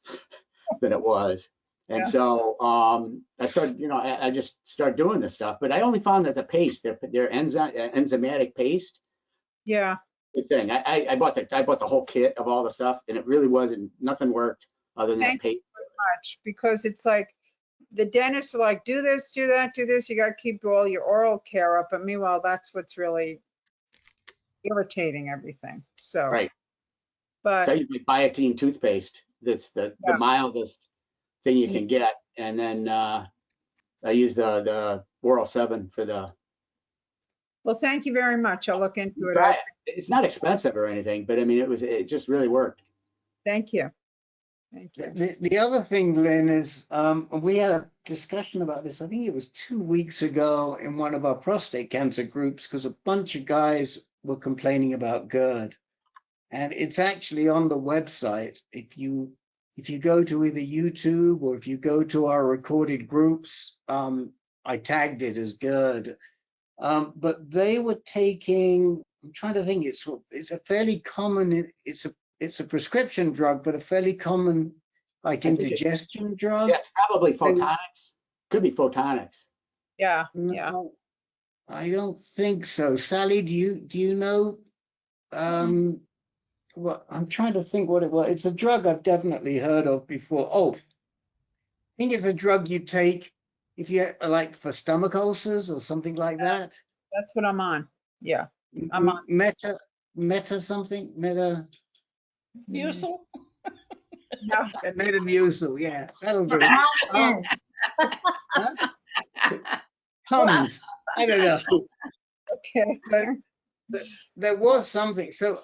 than it was. And Yeah. so I started, I just started doing this stuff, but I only found that the paste, their enzymatic paste, Yeah. good thing. I bought the whole kit of all the stuff, and it really nothing worked other than that Thank you paste. very much, because it's like the dentists are like, do this, do that, do this. You got to keep all your oral care up. But meanwhile, that's what's really irritating everything. So, Right. So I but use my biotin toothpaste. That's the Yeah. mildest thing you can get, and then I use the Oral 7 for the. well, thank you very much. I'll look into it. Try it. It's not expensive or anything, but I mean, it just really worked. Thank you. Thank you. The other thing, Lynn, is we had a discussion about this. I think it was 2 weeks ago in one of our prostate cancer groups because a bunch of guys were complaining about GERD, and it's actually on the website. If you go to either YouTube or if you go to our recorded groups, I tagged it as GERD, but they were taking. I'm trying to think. It's a fairly common. It's a prescription drug, but a fairly common indigestion drug. Yeah, it's probably photonics. Could be photonics. Yeah. No, Yeah. I don't think so. Sally, do you know? What I'm trying to think what it was. It's a drug I've definitely heard of before. Oh, I think it's a drug you take if you like for stomach ulcers or something like that. That's what I'm on. Yeah. I'm on. Meta something meta. Mucil? No. Metamucil, yeah, that'll do. Hums. I don't know. Okay. But there was something. So,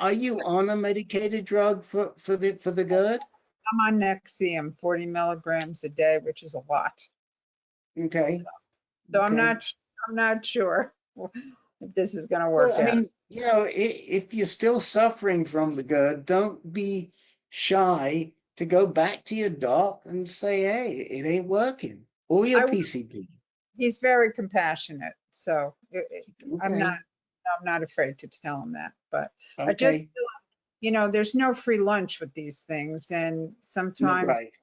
are you on a medicated drug for the GERD? I'm on Nexium, 40 milligrams a day, which is a lot. Okay. So Okay. I'm not sure if this is going to work Well, I out. mean, if you're still suffering from the GERD, don't be shy to go back to your doc and say, hey, it ain't working, or your PCP. He's very compassionate, so I'm Okay. not afraid to tell him that. But I just Okay. feel like, there's no free lunch with these things, and sometimes Right.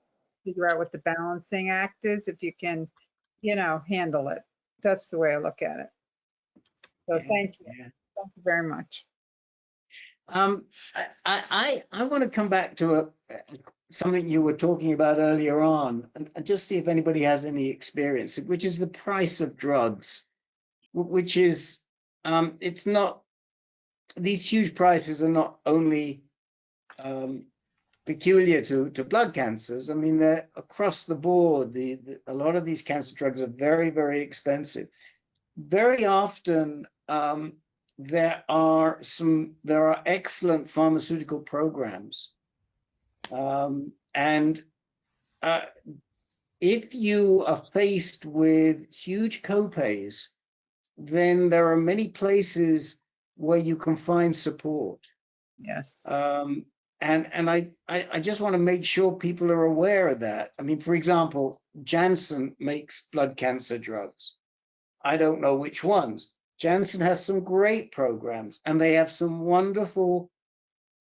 figure out what the balancing act is if you can, handle it. That's the way I look at it. So thank you. Yeah. Thank you very much. I want to come back to something you were talking about earlier on, and just see if anybody has any experience, which is the price of drugs, which is it's not, these huge prices are not only peculiar to blood cancers. I mean, they're across the board. A lot of these cancer drugs are very, very expensive. Very often, there are excellent pharmaceutical programs, and if you are faced with huge copays, then there are many places where you can find support. Yes. And I just want to make sure people are aware of that. I mean, for example, Janssen makes blood cancer drugs. I don't know which ones. Janssen has some great programs, and they have some wonderful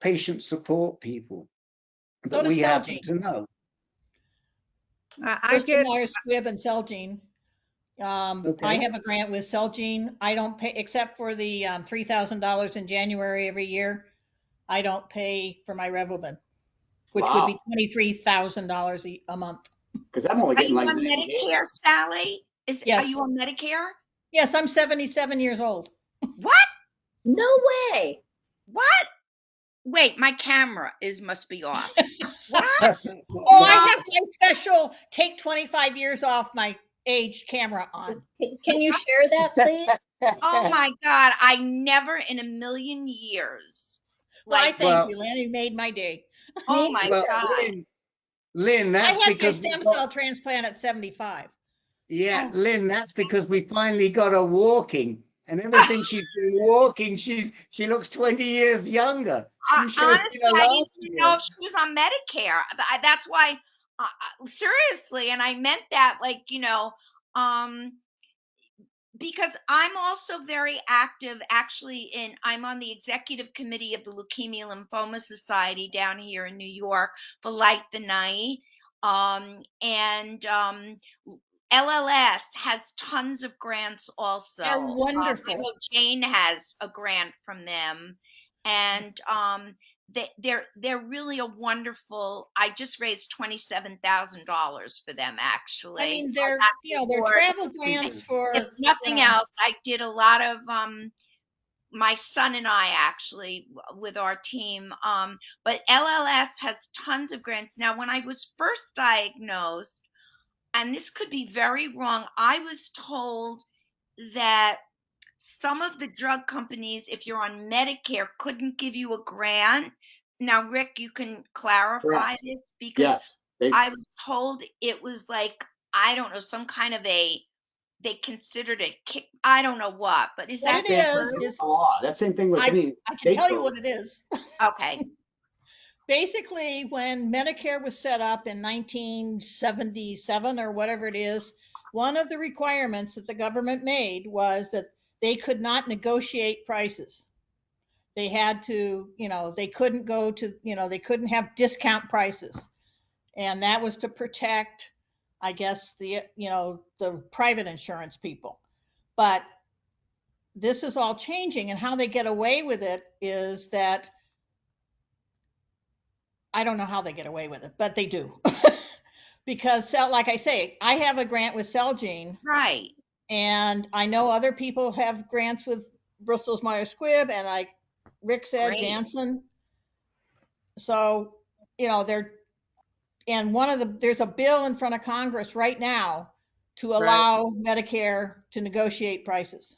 patient support people that we happen to know. Bristol Myers Squibb and Celgene. Okay. I have a grant with Celgene. I don't pay except for the $3,000 in January every year. I don't pay for my Revlimid, which would be Wow. $23,000 a month. Because I'm only Are getting you like on 98. Medicare, Sally? Are Yes. you on Medicare? Yes, I'm 77 years old. What? No way. What? Wait, my camera must be off. What? Oh, I have my special take 25 years off my age camera on. Can you share that, please? Oh my God. I never in a million years. Well, I Like, thank Well, you, Lynn. You made my day. oh my well, God. Lynn, I that's had my because we stem got, cell transplant at 75. yeah, Oh, Lynn, that's because we finally got her walking. And ever since she's been walking, she looks 20 years younger. You should have seen honestly, her I didn't last even know year. if she was on Medicare. That's why, seriously, and I meant that, like, um, because I'm also very active actually I'm on the executive committee of the Leukemia Lymphoma Society down here in New York for Light the Night. And LLS has tons of grants also. They're I wonderful. know Jane has a grant from them, and they're really a wonderful. I just raised $27,000 for them actually. I mean, So I they're, got you the know, they're award. travel grants If for, nothing else, I did a lot of my son and I actually with our team. But LLS has tons of grants. Now, when I was first diagnosed, and this could be very wrong, I was told that some of the drug companies, if you're on Medicare, couldn't give you a grant. Now, Rick, you can clarify Correct. this because Yes. They, I was told it was like, I don't know, some kind of they considered it kick, I don't know what, but is what that it same true? thing with is the law. That same thing with I any can state tell you program. what it is. Okay. Basically, when Medicare was set up in 1977 or whatever it is, one of the requirements that the government made was that they could not negotiate prices. They had to, they couldn't go to, they couldn't have discount prices. And that was to protect, I guess, the private insurance people. But this is all changing, and how they get away with it is that I don't know how they get away with it, but they do. Because like I say, I have a grant with Celgene, Right. and I know other people have grants with Bristol Myers Squibb, and like Rick said, Great. Janssen. So, they're, and there's a bill in front of Congress right now to Right. allow Medicare to negotiate prices.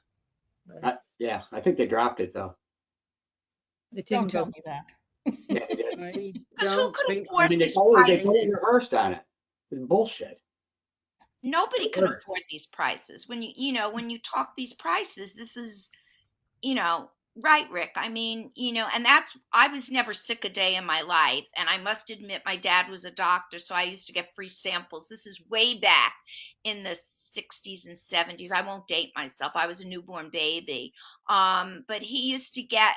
Yeah, I think they dropped it though. It Don't didn't tell go. me that. Yeah, they did. I Because who don't could think I afford mean, that they these totally prices? reversed on it. It's bullshit. Nobody can afford these prices. When when you talk these prices, this is, right, Rick. I mean, and I was never sick a day in my life. And I must admit, my dad was a doctor, so I used to get free samples. This is way back in the 60s and 70s. I won't date myself. I was a newborn baby. But he used to get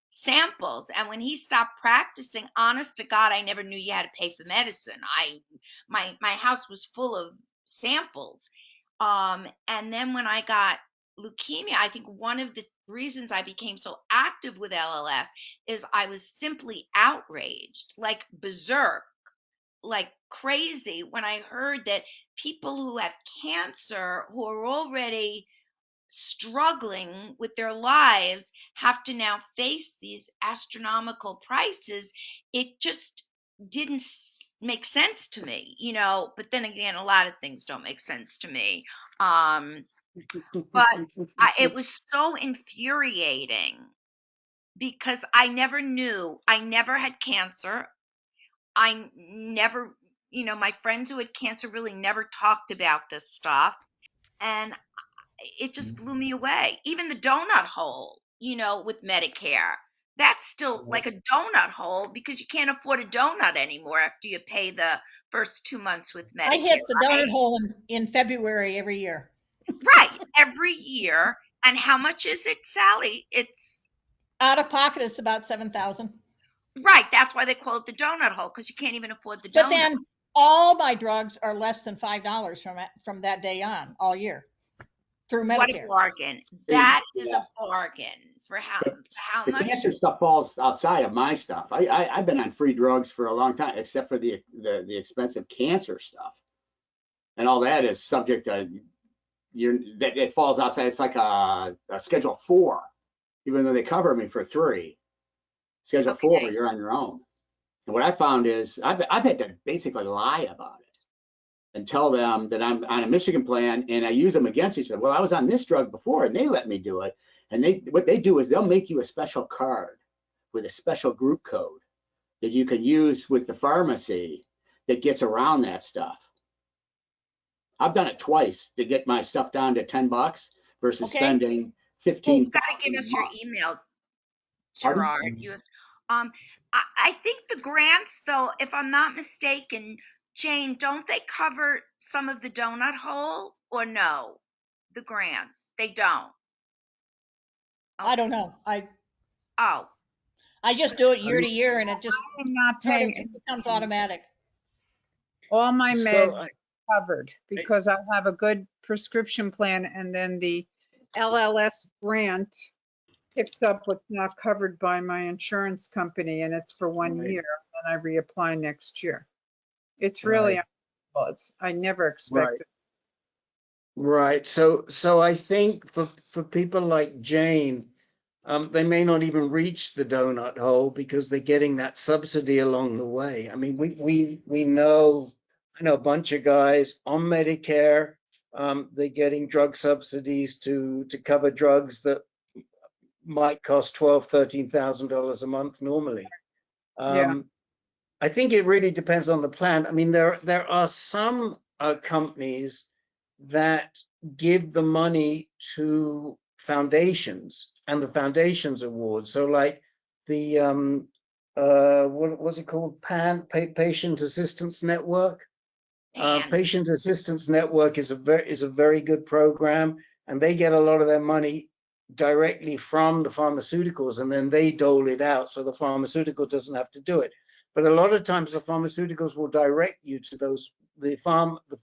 samples. And when he stopped practicing, honest to God, I never knew you had to pay for medicine. My house was full of samples. And then when I got leukemia, I think one of the reasons I became so active with LLS is I was simply outraged, like berserk, like crazy, when I heard that people who have cancer, who are already struggling with their lives, have to now face these astronomical prices. It just didn't make sense to me, but then again, a lot of things don't make sense to me. But it was so infuriating because I never knew, I never had cancer. I never, my friends who had cancer really never talked about this stuff. And it just blew me away. Even the donut hole, with Medicare, that's still like a donut hole because you can't afford a donut anymore after you pay the first 2 months with I Medicare, hit the donut right? hole in February every year. Right, every year. And how much is it, Sally? It's Out of pocket, it's about 7,000. right. That's why they call it the donut hole, because you can't even afford the But donut. then all my drugs are less than $5 from that day on all year. through What a Medicare. bargain. Hey, That is yeah, a bargain for but how the much? cancer stuff falls outside of my stuff. I've been on free drugs for a long time, except for the expensive cancer stuff, and all that is subject to that it falls outside. It's like a Schedule 4, even though they cover me for 3. Schedule 4, you're on your own. And what I found is I've had to basically lie about it and tell them that I'm on a Michigan plan, and I use them against each other. Well, I was on this drug before, and they let me do it. And what they do is they'll make you a special card with a special group code that you can use with the pharmacy that gets around that stuff. I've done it twice to get my stuff down to $10 versus Okay. spending You've 15. got to give us your email, Gerard. I think the grants, though, if I'm not mistaken, Jane, don't they cover some of the donut hole or no? The grants, they don't. I don't know. Oh, I just do it year to year, and it just I'm not sort of paying becomes automatic. all my So meds covered because I have a good prescription plan, and then the LLS grant picks up what's not covered by my insurance company, and it's for 1 Right. year, and I reapply next year. It's Right. really unbelievable. I never expected. Right. So I think for people like Jane, they may not even reach the donut hole because they're getting that subsidy along the way. I mean, I know a bunch of guys on Medicare. They're getting drug subsidies to cover drugs that might cost $12,000-13,000 a month normally. Yeah. I think it really depends on the plan. I mean, there are some companies that give the money to foundations and the foundations award. So like the what was it called? Patient Assistance Network. Patient Assistance Network is a very good program, and they get a lot of their money directly from the pharmaceuticals, and then they dole it out so the pharmaceutical doesn't have to do it. But a lot of times the pharmaceuticals will direct you to those, the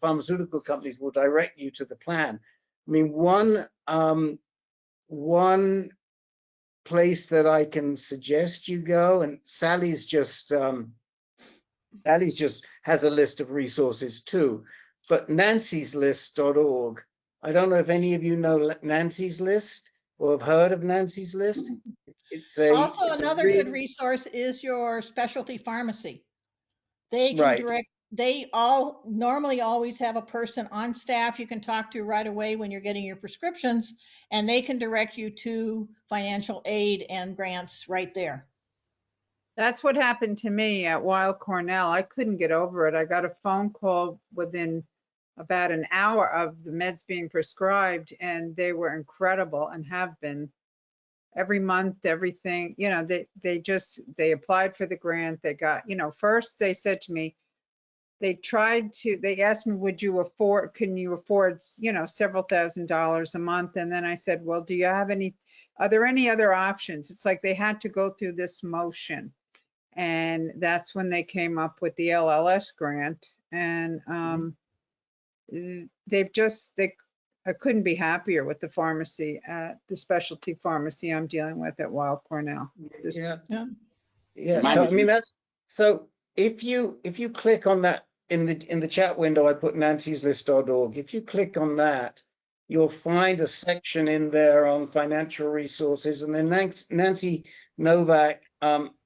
pharmaceutical companies will direct you to the plan. I mean, one place that I can suggest you go, and Sally's just has a list of resources too, but nancyslist.org. I don't know if any of you know Nancy's List or have heard of Nancy's List. Also, It's another good resource is your specialty pharmacy. They can direct, they all normally always have a person on staff you can talk to right away when you're getting your prescriptions, and they can direct you to financial aid and grants right there. That's what happened to me at Weill Cornell. I couldn't get over it. I got a phone call within about an hour of the meds being prescribed, and they were incredible and have been every month, everything, they applied for the grant. They got, first they said to me, they asked me, can you afford, several $1,000s a month? And then I said, well, are there any other options? It's like they had to go through this motion. And that's when they came up with the LLS grant. And I couldn't be happier with the pharmacy, the specialty pharmacy I'm dealing with at Weill Cornell. Yeah. So, I mean, so if you click on that in the chat window, I put nancyslist.org. If you click on that, you'll find a section in there on financial resources, and then Nancy Novak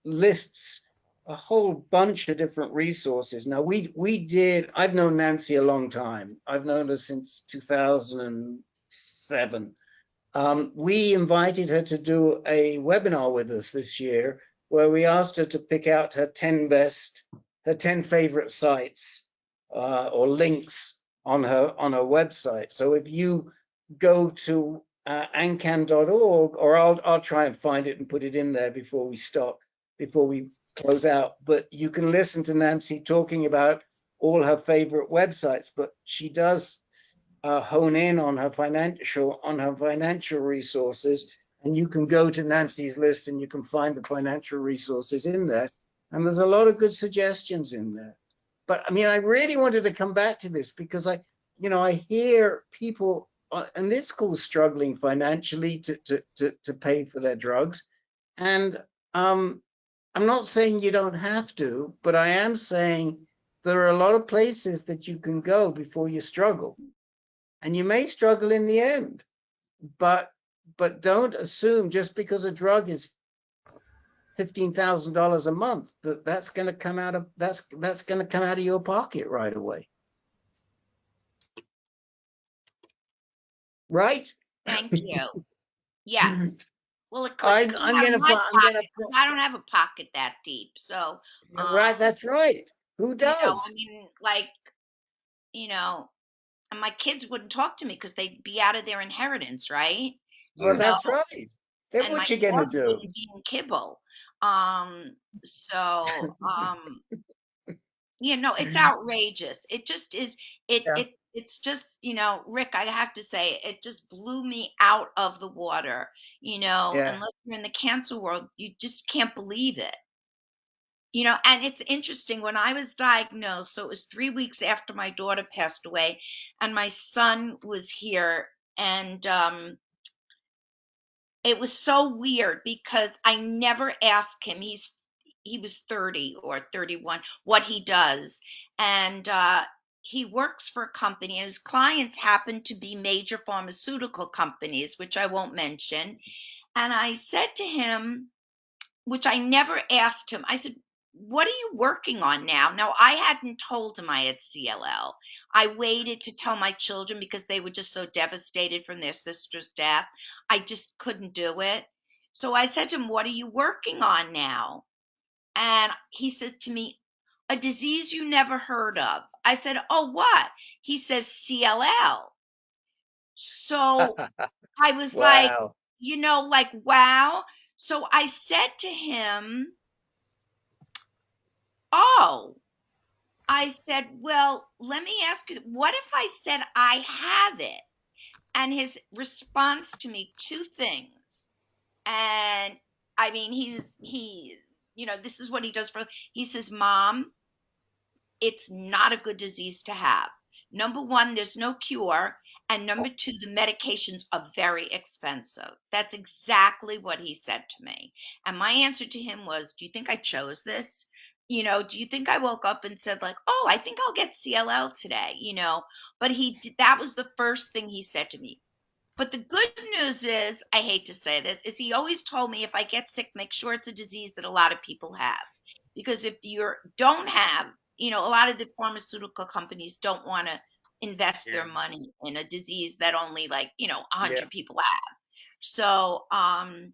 lists a whole bunch of different resources. Now I've known Nancy a long time. I've known her since 2007. We invited her to do a webinar with us this year, where we asked her to pick out her 10 favorite sites or links on her website. So if you go to ancan.org, or I'll try and find it and put it in there before we close out. But you can listen to Nancy talking about all her favorite websites, but she does hone in on her financial resources, and you can go to Nancy's List and you can find the financial resources in there. And there's a lot of good suggestions in there. But I mean, I really wanted to come back to this because I hear people and this school's struggling financially to pay for their drugs. And I'm not saying you don't have to, but I am saying there are a lot of places that you can go before you struggle. And you may struggle in the end, but don't assume just because a drug is $15,000 a month that's going to come out of that's going to come out of your pocket right away. Right? Thank you. Yes. Well, it could come I'm out of gonna my I'm gonna pocket because I don't have a pocket that deep. So, right. That's right. Who you know, I does? mean, like, you know, and my kids wouldn't talk to me because they'd be out of their inheritance, right? Well, So, that's right. Then and my what you gonna dogs do? wouldn't be in kibble. So, you know, it's outrageous. It just is. Yeah. It's just, you know, Rick, I have to say, it just blew me out of the water. You know, Yeah. unless you're in the cancer world, you just can't believe it. You know, and it's interesting when I was diagnosed, so it was 3 weeks after my daughter passed away, and my son was here, and it was so weird because I never asked him. He was 30 or 31, what he does. And he works for a company, and his clients happen to be major pharmaceutical companies, which I won't mention. And I said to him, which I never asked him, I said, "What are you working on now?" Now, I hadn't told him I had CLL. I waited to tell my children because they were just so devastated from their sister's death. I just couldn't do it. So I said to him, "What are you working on now?" And he says to me, "A disease you never heard of." I said, "Oh, what?" He says, "CLL." So I was like, Wow. you know, like, wow. So I said to him, "Oh," I said, "Well, let me ask you, what if I said I have it?" And his response to me, two things. And I mean, you know, this is what he does he says, "Mom, it's not a good disease to have. Number one, there's no cure. And number two, the medications are very expensive." That's exactly what he said to me. And my answer to him was, "Do you think I chose this? You know, do you think I woke up and said, like, oh, I think I'll get CLL today?" You know, but that was the first thing he said to me. But the good news is, I hate to say this, is he always told me if I get sick, make sure it's a disease that a lot of people have. Because if you don't have, you know, a lot of the pharmaceutical companies don't want to invest Yeah. their money in a disease that only, like, you know, Yeah. 100 people have. So, and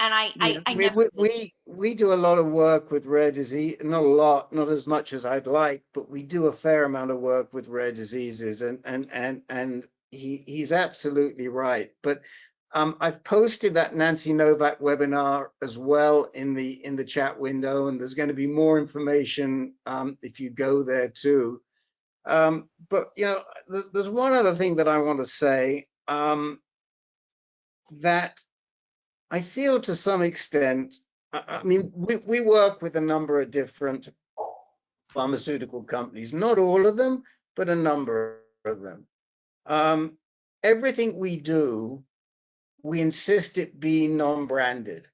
Yeah. I I mean, never did. we do a lot of work with rare disease. Not a lot, not as much as I'd like, but we do a fair amount of work with rare diseases. And he's absolutely right. But I've posted that Nancy Novak webinar as well in the chat window, and there's going to be more information if you go there too. But you know, there's one other thing that I want to say, that I feel to some extent, I mean, we work with a number of different pharmaceutical companies, not all of them, but a number of them. Everything we do, we insist it be non-branded.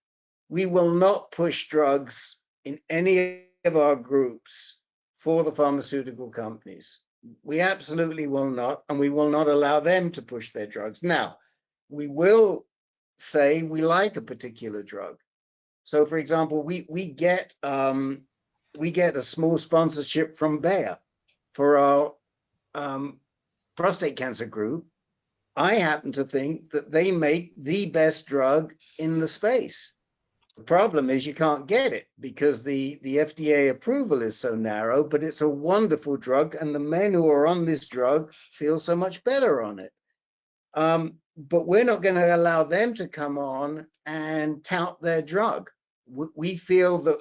We will not push drugs in any of our groups for the pharmaceutical companies. We absolutely will not, and we will not allow them to push their drugs. Now, we will say we like a particular drug. So, for example, we get a small sponsorship from Bayer for our prostate cancer group. I happen to think that they make the best drug in the space. The problem is you can't get it because the FDA approval is so narrow, but it's a wonderful drug, and the men who are on this drug feel so much better on it. But we're not going to allow them to come on and tout their drug. We feel that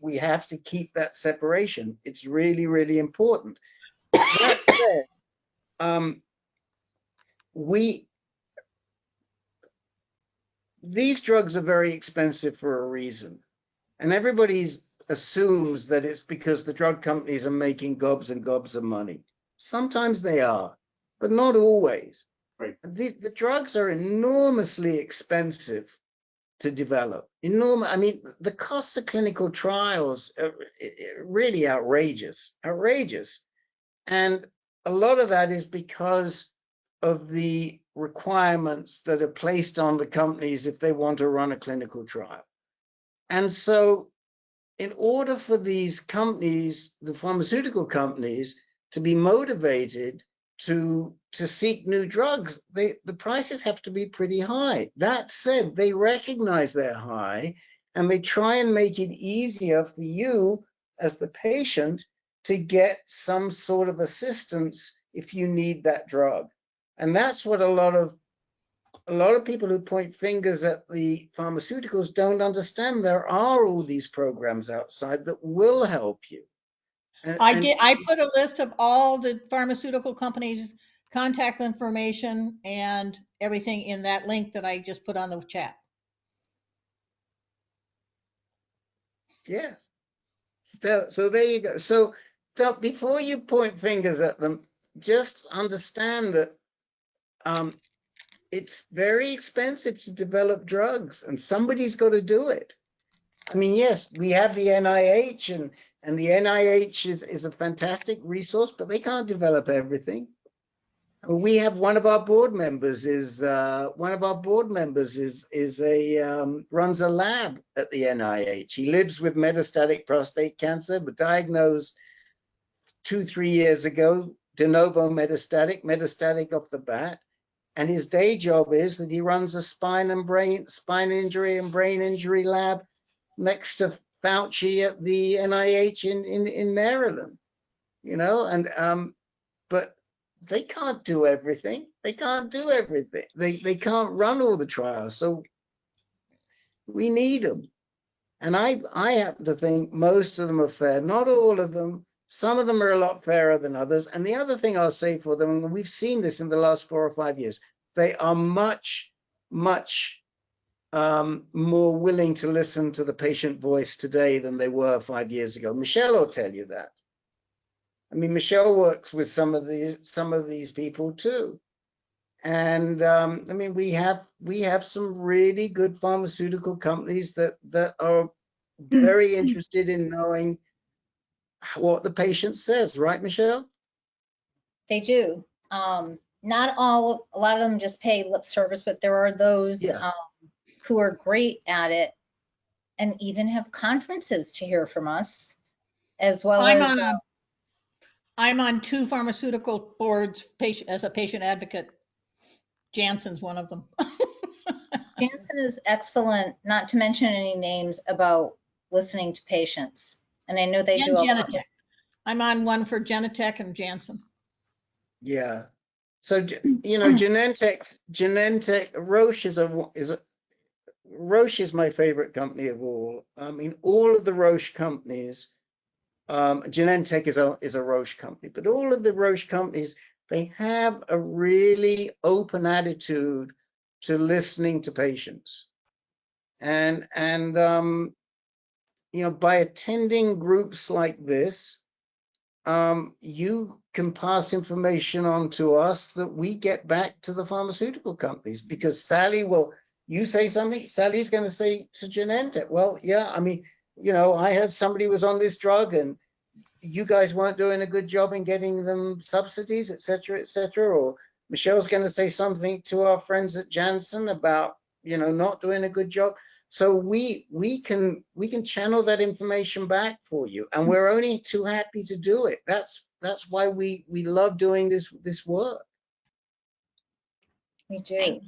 we have to keep that separation. It's really, really important. That said, these drugs are very expensive for a reason. And everybody assumes that it's because the drug companies are making gobs and gobs of money. Sometimes they are, but not always. Right. The drugs are enormously expensive to develop. Enormous. I mean, the costs of clinical trials are really outrageous. And a lot of that is because of the requirements that are placed on the companies if they want to run a clinical trial. And so in order for these companies, the pharmaceutical companies, to be motivated to seek new drugs, the prices have to be pretty high. That said, they recognize they're high, and they try and make it easier for you as the patient to get some sort of assistance if you need that drug. And that's what a lot of people who point fingers at the pharmaceuticals don't understand. There are all these programs outside that will help you. I put a list of all the pharmaceutical companies' contact information and everything in that link that I just put on the chat. Yeah. So there you go. So before you point fingers at them, just understand that it's very expensive to develop drugs, and somebody's got to do it. I mean, yes, we have the NIH, and the NIH is a fantastic resource, but they can't develop everything. We have one of our board members runs a lab at the NIH. He lives with metastatic prostate cancer, but diagnosed 2-3 years ago, de novo metastatic off the bat. And his day job is that he runs a spine injury and brain injury lab next to Fauci at the NIH in Maryland, you know, and but they can't do everything. They can't run all the trials. So we need them. And I happen to think most of them are fair. Not all of them. Some of them are a lot fairer than others. And the other thing I'll say for them, and we've seen this in the last 4 or 5 years, they are much more willing to listen to the patient voice today than they were 5 years ago. Michelle will tell you that. I mean, Michelle works with some of these people too. And I mean, we have some really good pharmaceutical companies that are very interested in knowing what the patient says, right, Michelle? They do. Not all, a lot of them just pay lip service, but there are those who are great at it and even have conferences to hear from us, as well as I'm on 2 pharmaceutical boards as a patient advocate. Janssen's one of them. Janssen is excellent, not to mention any names, about listening to patients. And I know they do a lot. I'm on one for Genentech and Janssen. Yeah. So, you know, Genentech, Roche is my favorite company of all. I mean, all of the Roche companies, Genentech is a Roche company, but all of the Roche companies, they have a really open attitude to listening to patients. And you know, by attending groups like this, you can pass information on to us that we get back to the pharmaceutical companies, because Sally you say something, Sally's going to say to Genentech, well, yeah, I mean, you know, I heard somebody was on this drug and you guys weren't doing a good job in getting them subsidies, et cetera, et cetera. Or Michelle's going to say something to our friends at Janssen about, you know, not doing a good job. So we can channel that information back for you, and we're only too happy to do it. That's why we love doing this work. We do.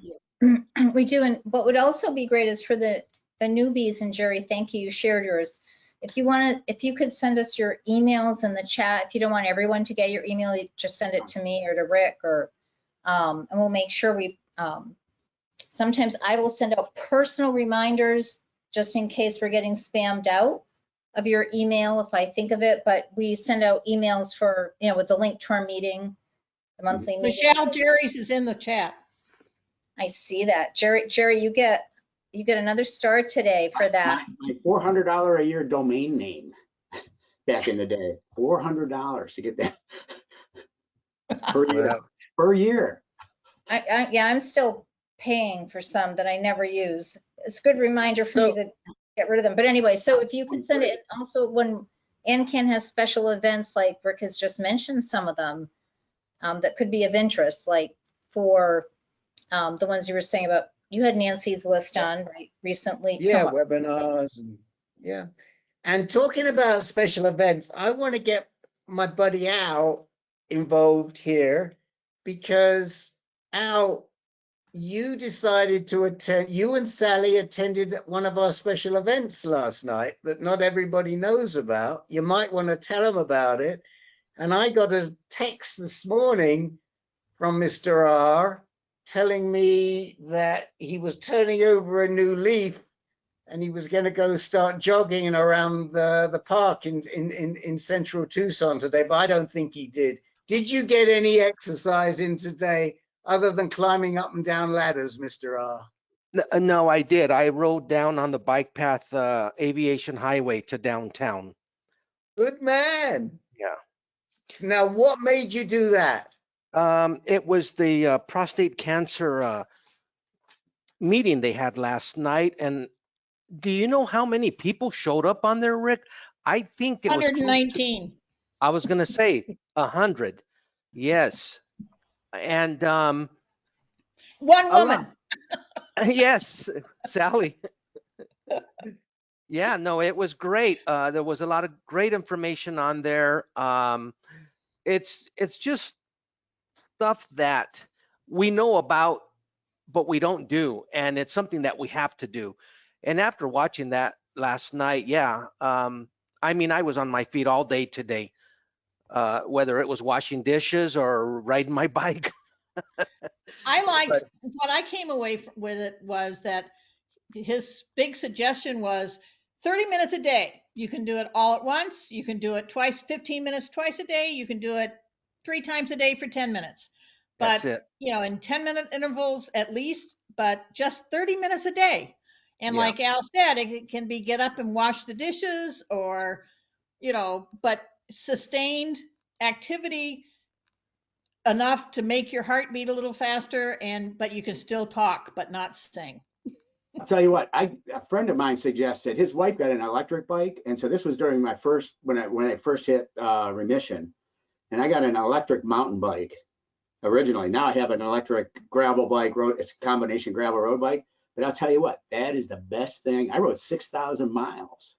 We do. And what would also be great is for the newbies, and Jerry, thank you, you shared yours. If you could send us your emails in the chat. If you don't want everyone to get your email, you just send it to me or to Rick, or and we'll make sure we sometimes I will send out personal reminders just in case we're getting spammed out of your email if I think of it, but we send out emails for, you know, with the link to our meeting, the monthly meeting. Michelle, Jerry's is in the chat. I see that. Jerry, you get another star today for that. My $400 a year domain name back in the day. $400 to get that per year. Yeah, I'm still paying for some that I never use. It's a good reminder for me to get rid of them. But anyway, so if you could send it, also when NCAN has special events, like Rick has just mentioned some of them, that could be of interest, like for the ones you were saying about, you had Nancy's list on right recently. Yeah, webinars and yeah. And talking about special events, I want to get my buddy Al involved here because Al, you decided to attend, you and Sally attended one of our special events last night that not everybody knows about. You might want to tell them about it. And I got a text this morning from Mr. R telling me that he was turning over a new leaf and he was going to go start jogging around the park in central Tucson today, but I don't think he did. Did you get any exercise in today other than climbing up and down ladders, Mr. R? No, I did. I rode down on the bike path, Aviation Highway to downtown. Good man. Yeah. Now, what made you do that? It was the prostate cancer meeting they had last night. And do you know how many people showed up on there, Rick? I think it was close to, 119. I was going to say 100. Yes. And One woman. yes, Sally. Yeah, no, it was great. There was a lot of great information on there. It's just stuff that we know about, but we don't do, and it's something that we have to do. And after watching that last night, yeah, I mean, I was on my feet all day today, whether it was washing dishes or riding my bike. I liked what I came away with it was that his big suggestion was 30 minutes a day. You can do it all at once. You can do it twice, 15 minutes twice a day. You can do it 3 times a day for 10 minutes. That's But, it. you know, in 10-minute intervals at least, but just 30 minutes a day. And Yeah. like Al said, it can be get up and wash the dishes or, you know, but sustained activity enough to make your heart beat a little faster but you can still talk but not sing. I'll tell you what, a friend of mine suggested, his wife got an electric bike. And so this was during my first, when I first hit remission, and I got an electric mountain bike originally. Now I have an electric gravel bike, it's a combination gravel road bike. But I'll tell you what, that is the best thing. I rode 6,000 miles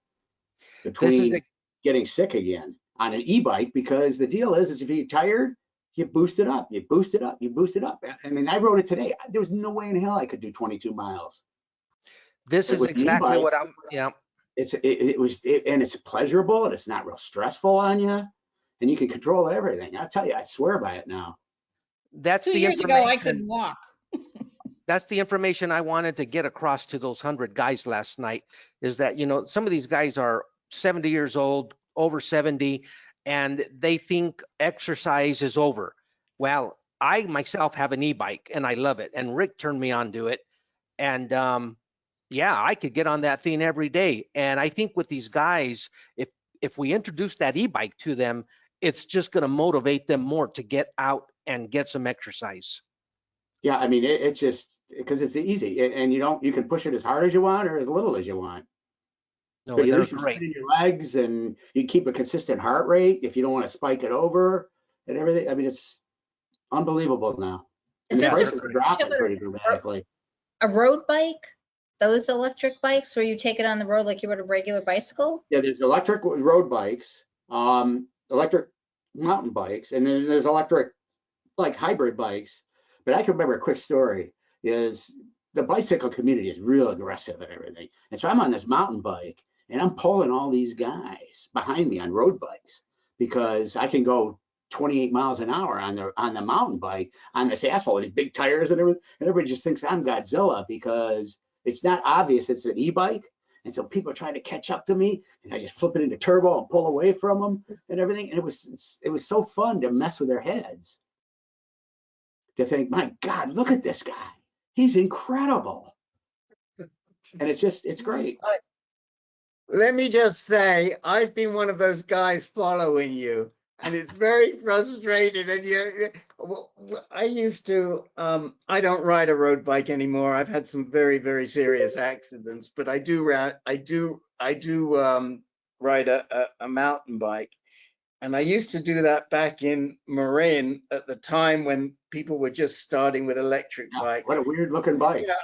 between getting sick again on an e-bike, because the deal is if you're tired, you boost it up, you boost it up, you boost it up. I mean, I rode it today. There was no way in hell I could do 22 miles. This is exactly what I'm, yeah. And it's pleasurable and it's not real stressful on you, and you can control everything. I'll tell you, I swear by it now. That's 2 the years ago, I information. couldn't walk. That's the information I wanted to get across to those 100 guys last night, is that, you know, some of these guys are 70 years old, over 70, and they think exercise is over. Well, I myself have an e-bike and I love it. And Rick turned me on to it. And yeah, I could get on that thing every day. And I think with these guys, if we introduce that e-bike to them, it's just going to motivate them more to get out and get some exercise. Yeah, I mean, it's just because it's easy, and you can push it as hard as you want or as little as you want. No, but at they're least you great. straighten your legs and you keep a consistent heart rate if you don't want to spike it over and everything. I mean, it's unbelievable now. And the prices are dropping pretty dramatically. A road bike? Those electric bikes where you take it on the road like you would a regular bicycle? Yeah, there's electric road bikes, electric mountain bikes, and then there's electric like hybrid bikes. But I can remember a quick story is the bicycle community is real aggressive and everything. And so I'm on this mountain bike and I'm pulling all these guys behind me on road bikes because I can go 28 miles an hour on the mountain bike on this asphalt, these big tires and everything. And everybody just thinks I'm Godzilla because it's not obvious it's an e-bike. And so people are trying to catch up to me and I just flip it into turbo and pull away from them and everything. And it was so fun to mess with their heads. To think, my God, look at this guy. He's incredible. And it's great. Let me just say, I've been one of those guys following you. and it's very frustrating. And well, I used to, I don't ride a road bike anymore. I've had some very, very serious accidents, but I do ride a mountain bike. And I used to do that back in Marin at the time when people were just starting with electric bikes. What a weird looking bike. Yeah,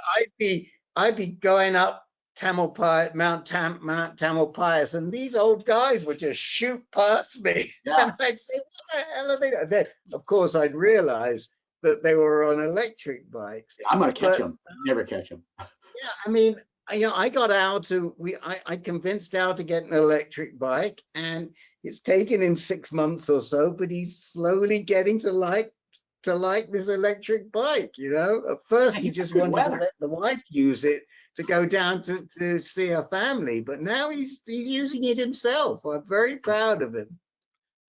I'd be going up Mount Tamalpais, and these old guys would just shoot past me. Yeah. And I'd say, what the hell are they doing? Then, of course, I'd realize that they were on electric bikes. I'm going to catch them. Never catch them. Yeah, I mean, I got Al to, I convinced Al to get an electric bike, and it's taken him 6 months or so, but he's slowly getting to like this electric bike. At first he just wanted to let the wife use it to go down to see her family, but now he's using it himself. I'm very proud of him.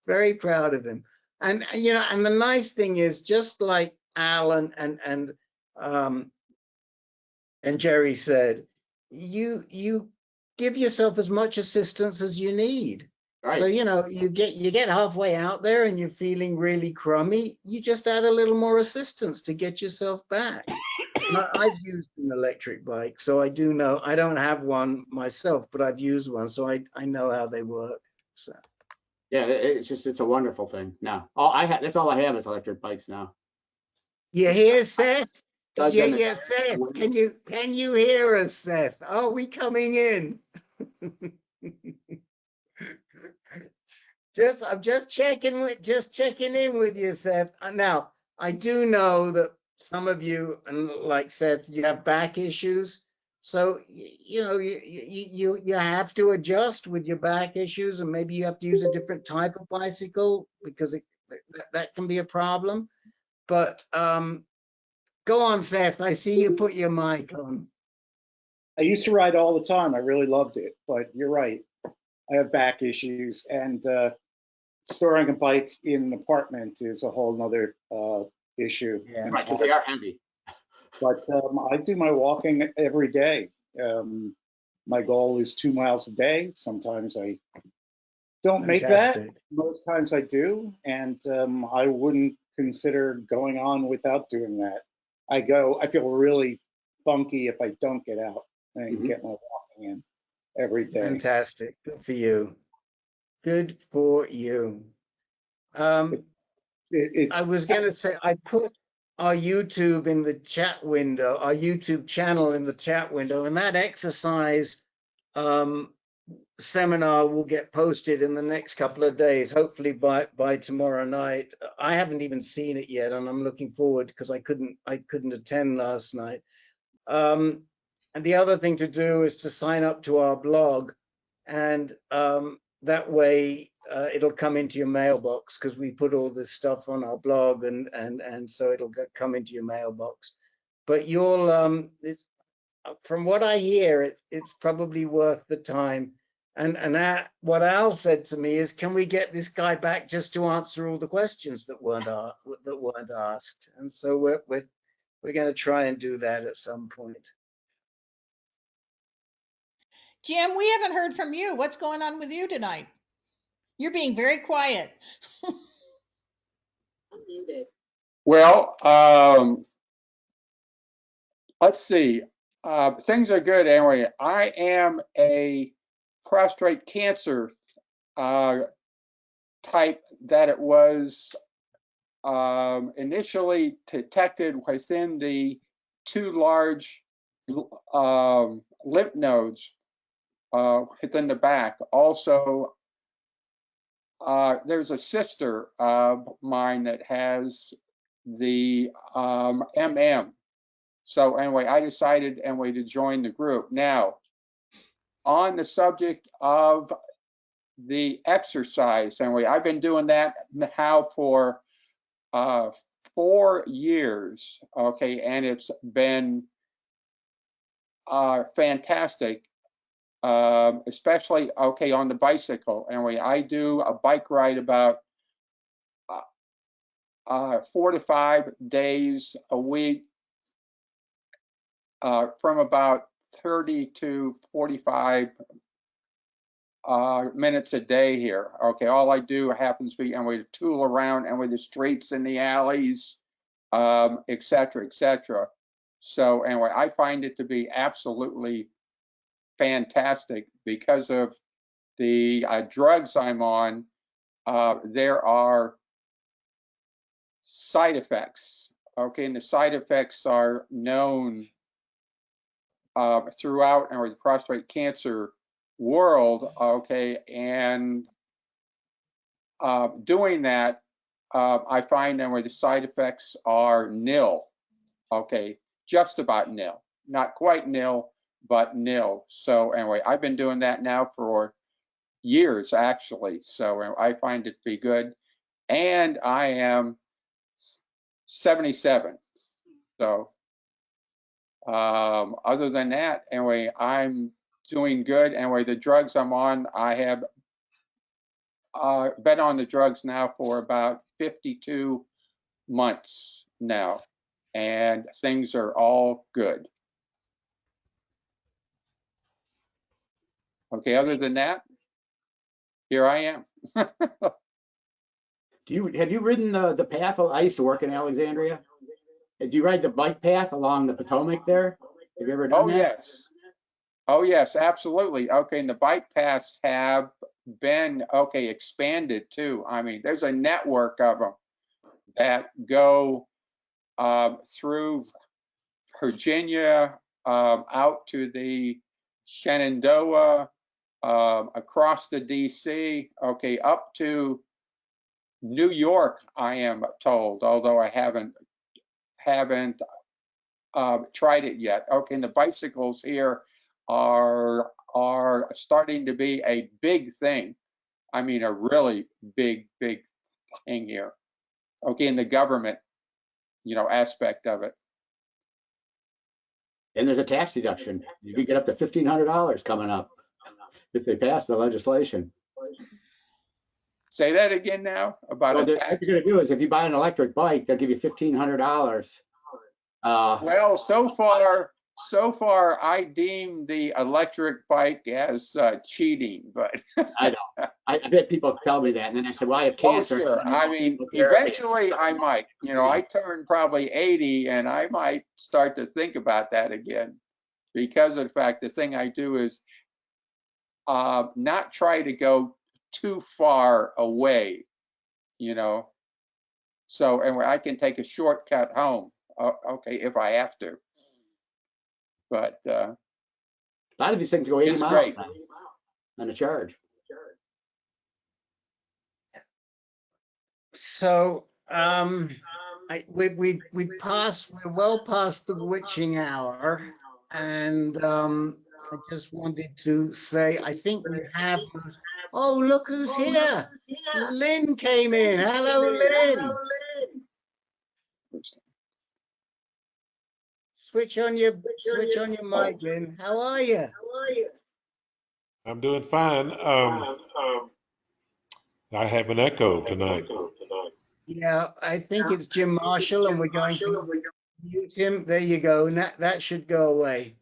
Very proud of him. And and the nice thing is, just like Al and Jerry said, you give yourself as much assistance as you need. Right. So you get halfway out there and you're feeling really crummy, you just add a little more assistance to get yourself back. I've used an electric bike, so I do know. I don't have one myself, but I've used one, so I know how they work. So yeah, it's a wonderful thing. Now that's all I have is electric bikes now. You hear, Seth? Yeah, Seth. Can you hear us, Seth? Are we coming in? I'm just checking in with you, Seth. Now, I do know that some of you, and like Seth, you have back issues. So you have to adjust with your back issues, and maybe you have to use a different type of bicycle because that can be a problem. But go on, Seth. I see you put your mic on. I used to ride all the time. I really loved it, but you're right. I have back issues, and storing a bike in an apartment is a whole nother issue. Yeah, right, because they are heavy. But I do my walking every day. My goal is 2 miles a day. Sometimes I don't make that. Most times I do, and I wouldn't consider going on without doing that. I feel really funky if I don't get out and get my walking in every day. Fantastic. Good for you. Good for you. I was going to say, I put our YouTube in the chat window, our YouTube channel in the chat window, and that exercise seminar will get posted in the next couple of days, hopefully by tomorrow night. I haven't even seen it yet, and I'm looking forward because I couldn't attend last night. And the other thing to do is to sign up to our blog, and that way it'll come into your mailbox because we put all this stuff on our blog, and so it'll come into your mailbox. But you'll from what I hear, it's probably worth the time. And what Al said to me is, can we get this guy back just to answer all the questions that weren't asked? And so we're going to try and do that at some point. Jim, we haven't heard from you. What's going on with you tonight? You're being very quiet. Well, let's see. Things are good anyway. I am a prostate cancer type that it was initially detected within the 2 large lymph nodes within the back. Also, there's a sister of mine that has the MM. So anyway, I decided to join the group. Now, on the subject of the exercise, I've been doing that now for 4 years, okay, and it's been fantastic, especially, okay, on the bicycle. I do a bike ride about 4 to 5 days a week, from about 30 to 45 minutes a day here. Okay, all I do happens to be anyway to tool around and with the streets and the alleys, et cetera, et cetera. So anyway, I find it to be absolutely fantastic because of the drugs I'm on. There are side effects. Okay, and the side effects are known throughout the prostate cancer world. Okay, and doing that, I find that where the side effects are nil. Okay, just about nil, not quite nil, but nil. So anyway, I've been doing that now for years actually. So I find it to be good, and I am 77. So other than that, anyway, I'm doing good. Anyway, the drugs I'm on, I have been on the drugs now for about 52 months now, and things are all good. Okay, other than that, here I am. Have you ridden the path? I used to work in Alexandria. Did you ride the bike path along the Potomac there? Have you ever done that? Yes. Oh yes, absolutely. Okay, and the bike paths have been expanded too. I mean, there's a network of them that go through Virginia out to the Shenandoah, across the DC, up to New York, I am told, although I haven't tried it yet. Okay, and the bicycles here are starting to be a big thing. I mean, a really big thing here. Okay, in the government, aspect of it. And there's a tax deduction. You can get up to $1,500 coming up if they pass the legislation. Say that again now about what you're going to do is if you buy an electric bike, they'll give you $1,500. Well, so far, I deem the electric bike as cheating, but I don't. I bet people tell me that, and then I said, "Well, I have cancer." Oh, sure. I mean, eventually, I might. I turn probably 80, and I might start to think about that again, because of the fact the thing I do is not try to go too far away, So anyway, I can take a shortcut home, if I have to. But a lot of these things go 80 miles on a charge. So we're well past the witching hour, and I just wanted to say I think we have. Oh, look who's here! Lynn came in. Hello, Lynn. Switch on your mic, Lynn. How are you? I'm doing fine. I have an echo tonight. Yeah, I think it's Jim Marshall, and we're going to mute him. There you go. And that should go away.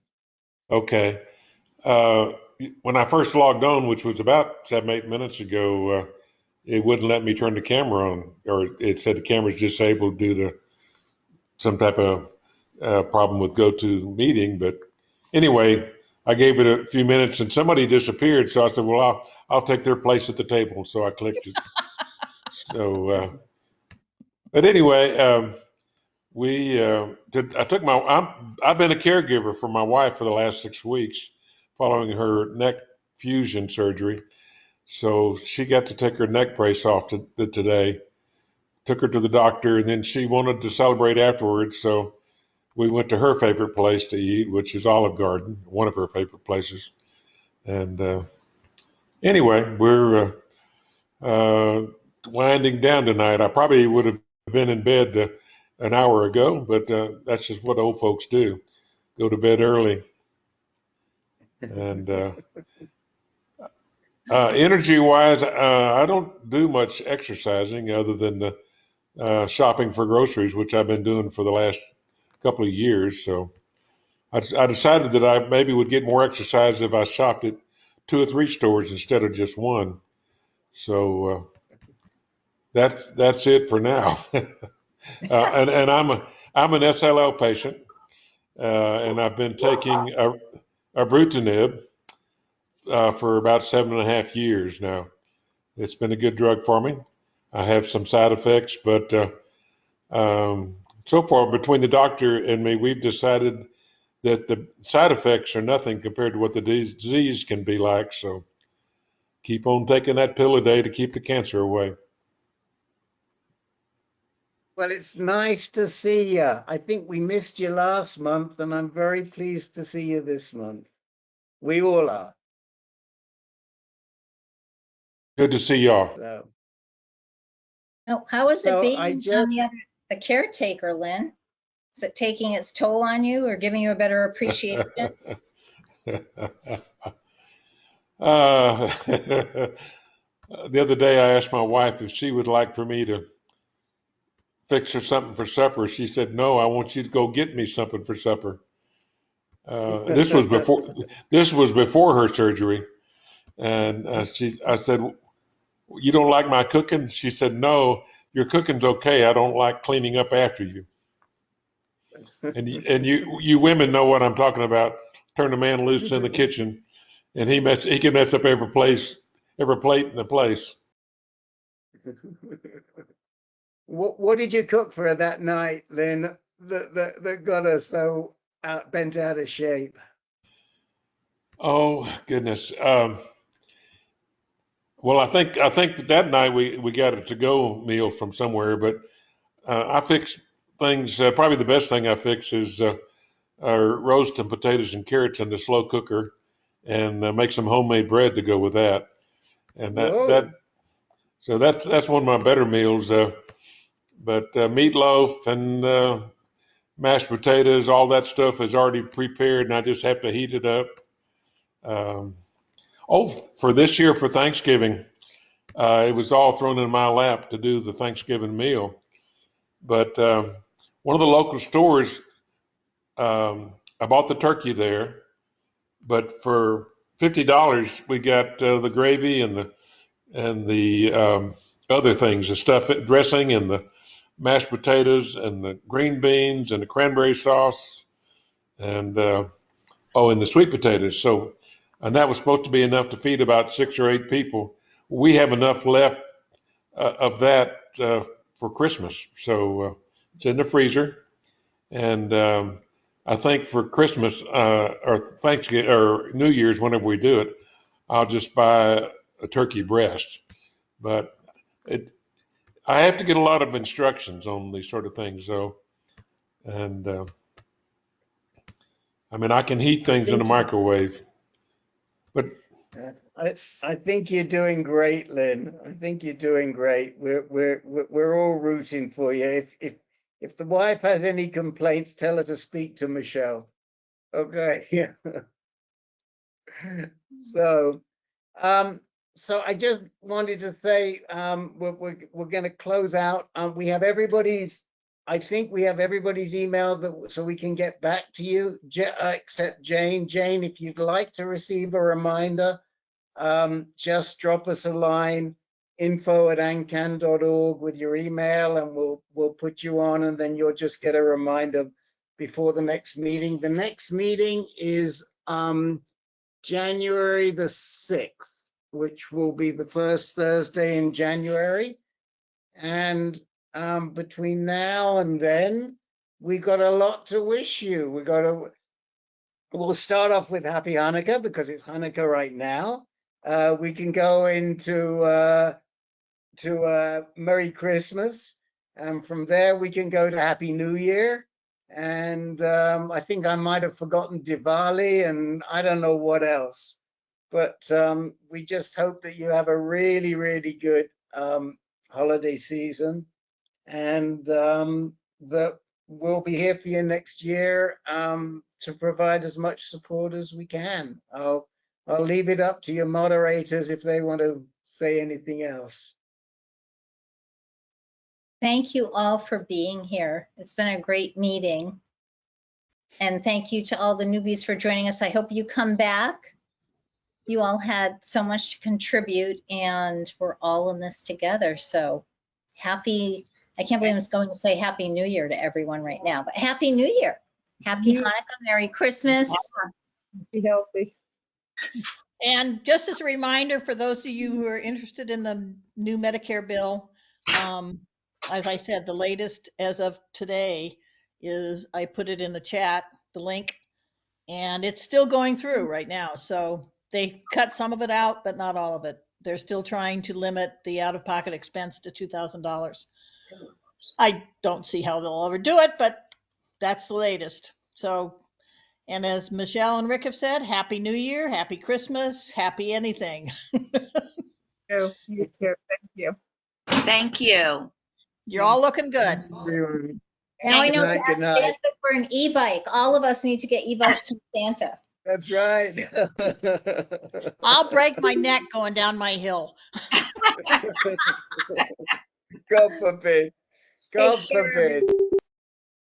Okay. When I first logged on, which was about 7-8 minutes ago, it wouldn't let me turn the camera on, or it said the camera's disabled due to some type of problem with GoToMeeting. But anyway, I gave it a few minutes and somebody disappeared. So I said, well, I'll take their place at the table. So I clicked it. So, but anyway, I've been a caregiver for my wife for the last 6 weeks following her neck fusion surgery. So she got to take her neck brace off today, took her to the doctor, and then she wanted to celebrate afterwards. So we went to her favorite place to eat, which is Olive Garden, one of her favorite places. And anyway, we're winding down tonight. I probably would have been in bed an hour ago, but that's just what old folks do, go to bed early. And energy-wise, I don't do much exercising other than shopping for groceries, which I've been doing for the last couple of years. So I decided that I maybe would get more exercise if I shopped at 2 or 3 stores instead of just one. So that's it for now. And I'm an SLL patient, and I've been taking ibrutinib for about 7.5 years now. It's been a good drug for me. I have some side effects, but so far between the doctor and me, we've decided that the side effects are nothing compared to what the disease can be like. So keep on taking that pill a day to keep the cancer away. Well, it's nice to see you. I think we missed you last month, and I'm very pleased to see you this month. We all are. Good to see y'all. So, How is it being I on just, the caretaker, Lynn? Is it taking its toll on you or giving you a better appreciation? The other day I asked my wife if she would like for me to fix her something for supper. She said, "No, I want you to go get me something for supper." This was before her surgery, and I said, "You don't like my cooking?" She said, "No, your cooking's okay. I don't like cleaning up after you." And you women know what I'm talking about. Turn a man loose in the kitchen, and he can mess up every plate in the place. What did you cook for her that night, Lynn, that got her so bent out of shape? Oh goodness. Well, I think that night we got a to-go meal from somewhere, but I fix things. Probably the best thing I fix is roasting potatoes and carrots in the slow cooker, and make some homemade bread to go with that. And that's one of my better meals. But meatloaf and mashed potatoes, all that stuff is already prepared, and I just have to heat it up. For this year for Thanksgiving, it was all thrown in my lap to do the Thanksgiving meal. But one of the local stores, I bought the turkey there, but for $50 we got the gravy and the other things, the stuff, dressing, and the mashed potatoes and the green beans and the cranberry sauce and and the sweet potatoes. So, and that was supposed to be enough to feed about 6 or 8 people. We have enough left of that for Christmas, so it's in the freezer. And I think for Christmas or Thanksgiving or New Year's, whenever we do it, I'll just buy a turkey breast. But I have to get a lot of instructions on these sort of things, though. And I mean, I can heat things in the microwave, but I think you're doing great, Lynn. I think you're doing great. We're all rooting for you. If the wife has any complaints, tell her to speak to Michelle. Okay. Yeah. So, so I just wanted to say we're going to close out. I think we have everybody's email so we can get back to you, except Jane. Jane, if you'd like to receive a reminder, just drop us a line, info@ancan.org with your email, and we'll put you on, and then you'll just get a reminder before the next meeting. The next meeting is January the 6th, which will be the first Thursday in January. And between now and then, we got a lot to wish you. We'll start off with Happy Hanukkah because it's Hanukkah right now. We can go into to Merry Christmas, and from there we can go to Happy New Year. And I think I might have forgotten Diwali, and I don't know what else. But we just hope that you have a really, really good holiday season, and that we'll be here for you next year to provide as much support as we can. I'll leave it up to your moderators if they want to say anything else. Thank you all for being here. It's been a great meeting. And thank you to all the newbies for joining us. I hope you come back. you all had so much to contribute, and we're all in this together. So happy, I can't believe I'm going to say Happy New Year to everyone right now, but Happy New Year. Happy Hanukkah, Merry Christmas. Be healthy. And just as a reminder for those of you who are interested in the new Medicare bill, as I said, the latest as of today is I put it in the chat, the link, and it's still going through right now. So they cut some of it out, but not all of it. They're still trying to limit the out-of-pocket expense to $2,000. I don't see how they'll ever do it, but that's the latest. So, and as Michelle and Rick have said, Happy New Year, Happy Christmas, Happy anything. You too. Thank you. Thank you. You're all looking good. Now I Thank know you. to Good ask night. Santa for an e-bike. All of us need to get e-bikes from Santa. That's right. I'll break my neck going down my hill. God forbid. God Take care, forbid.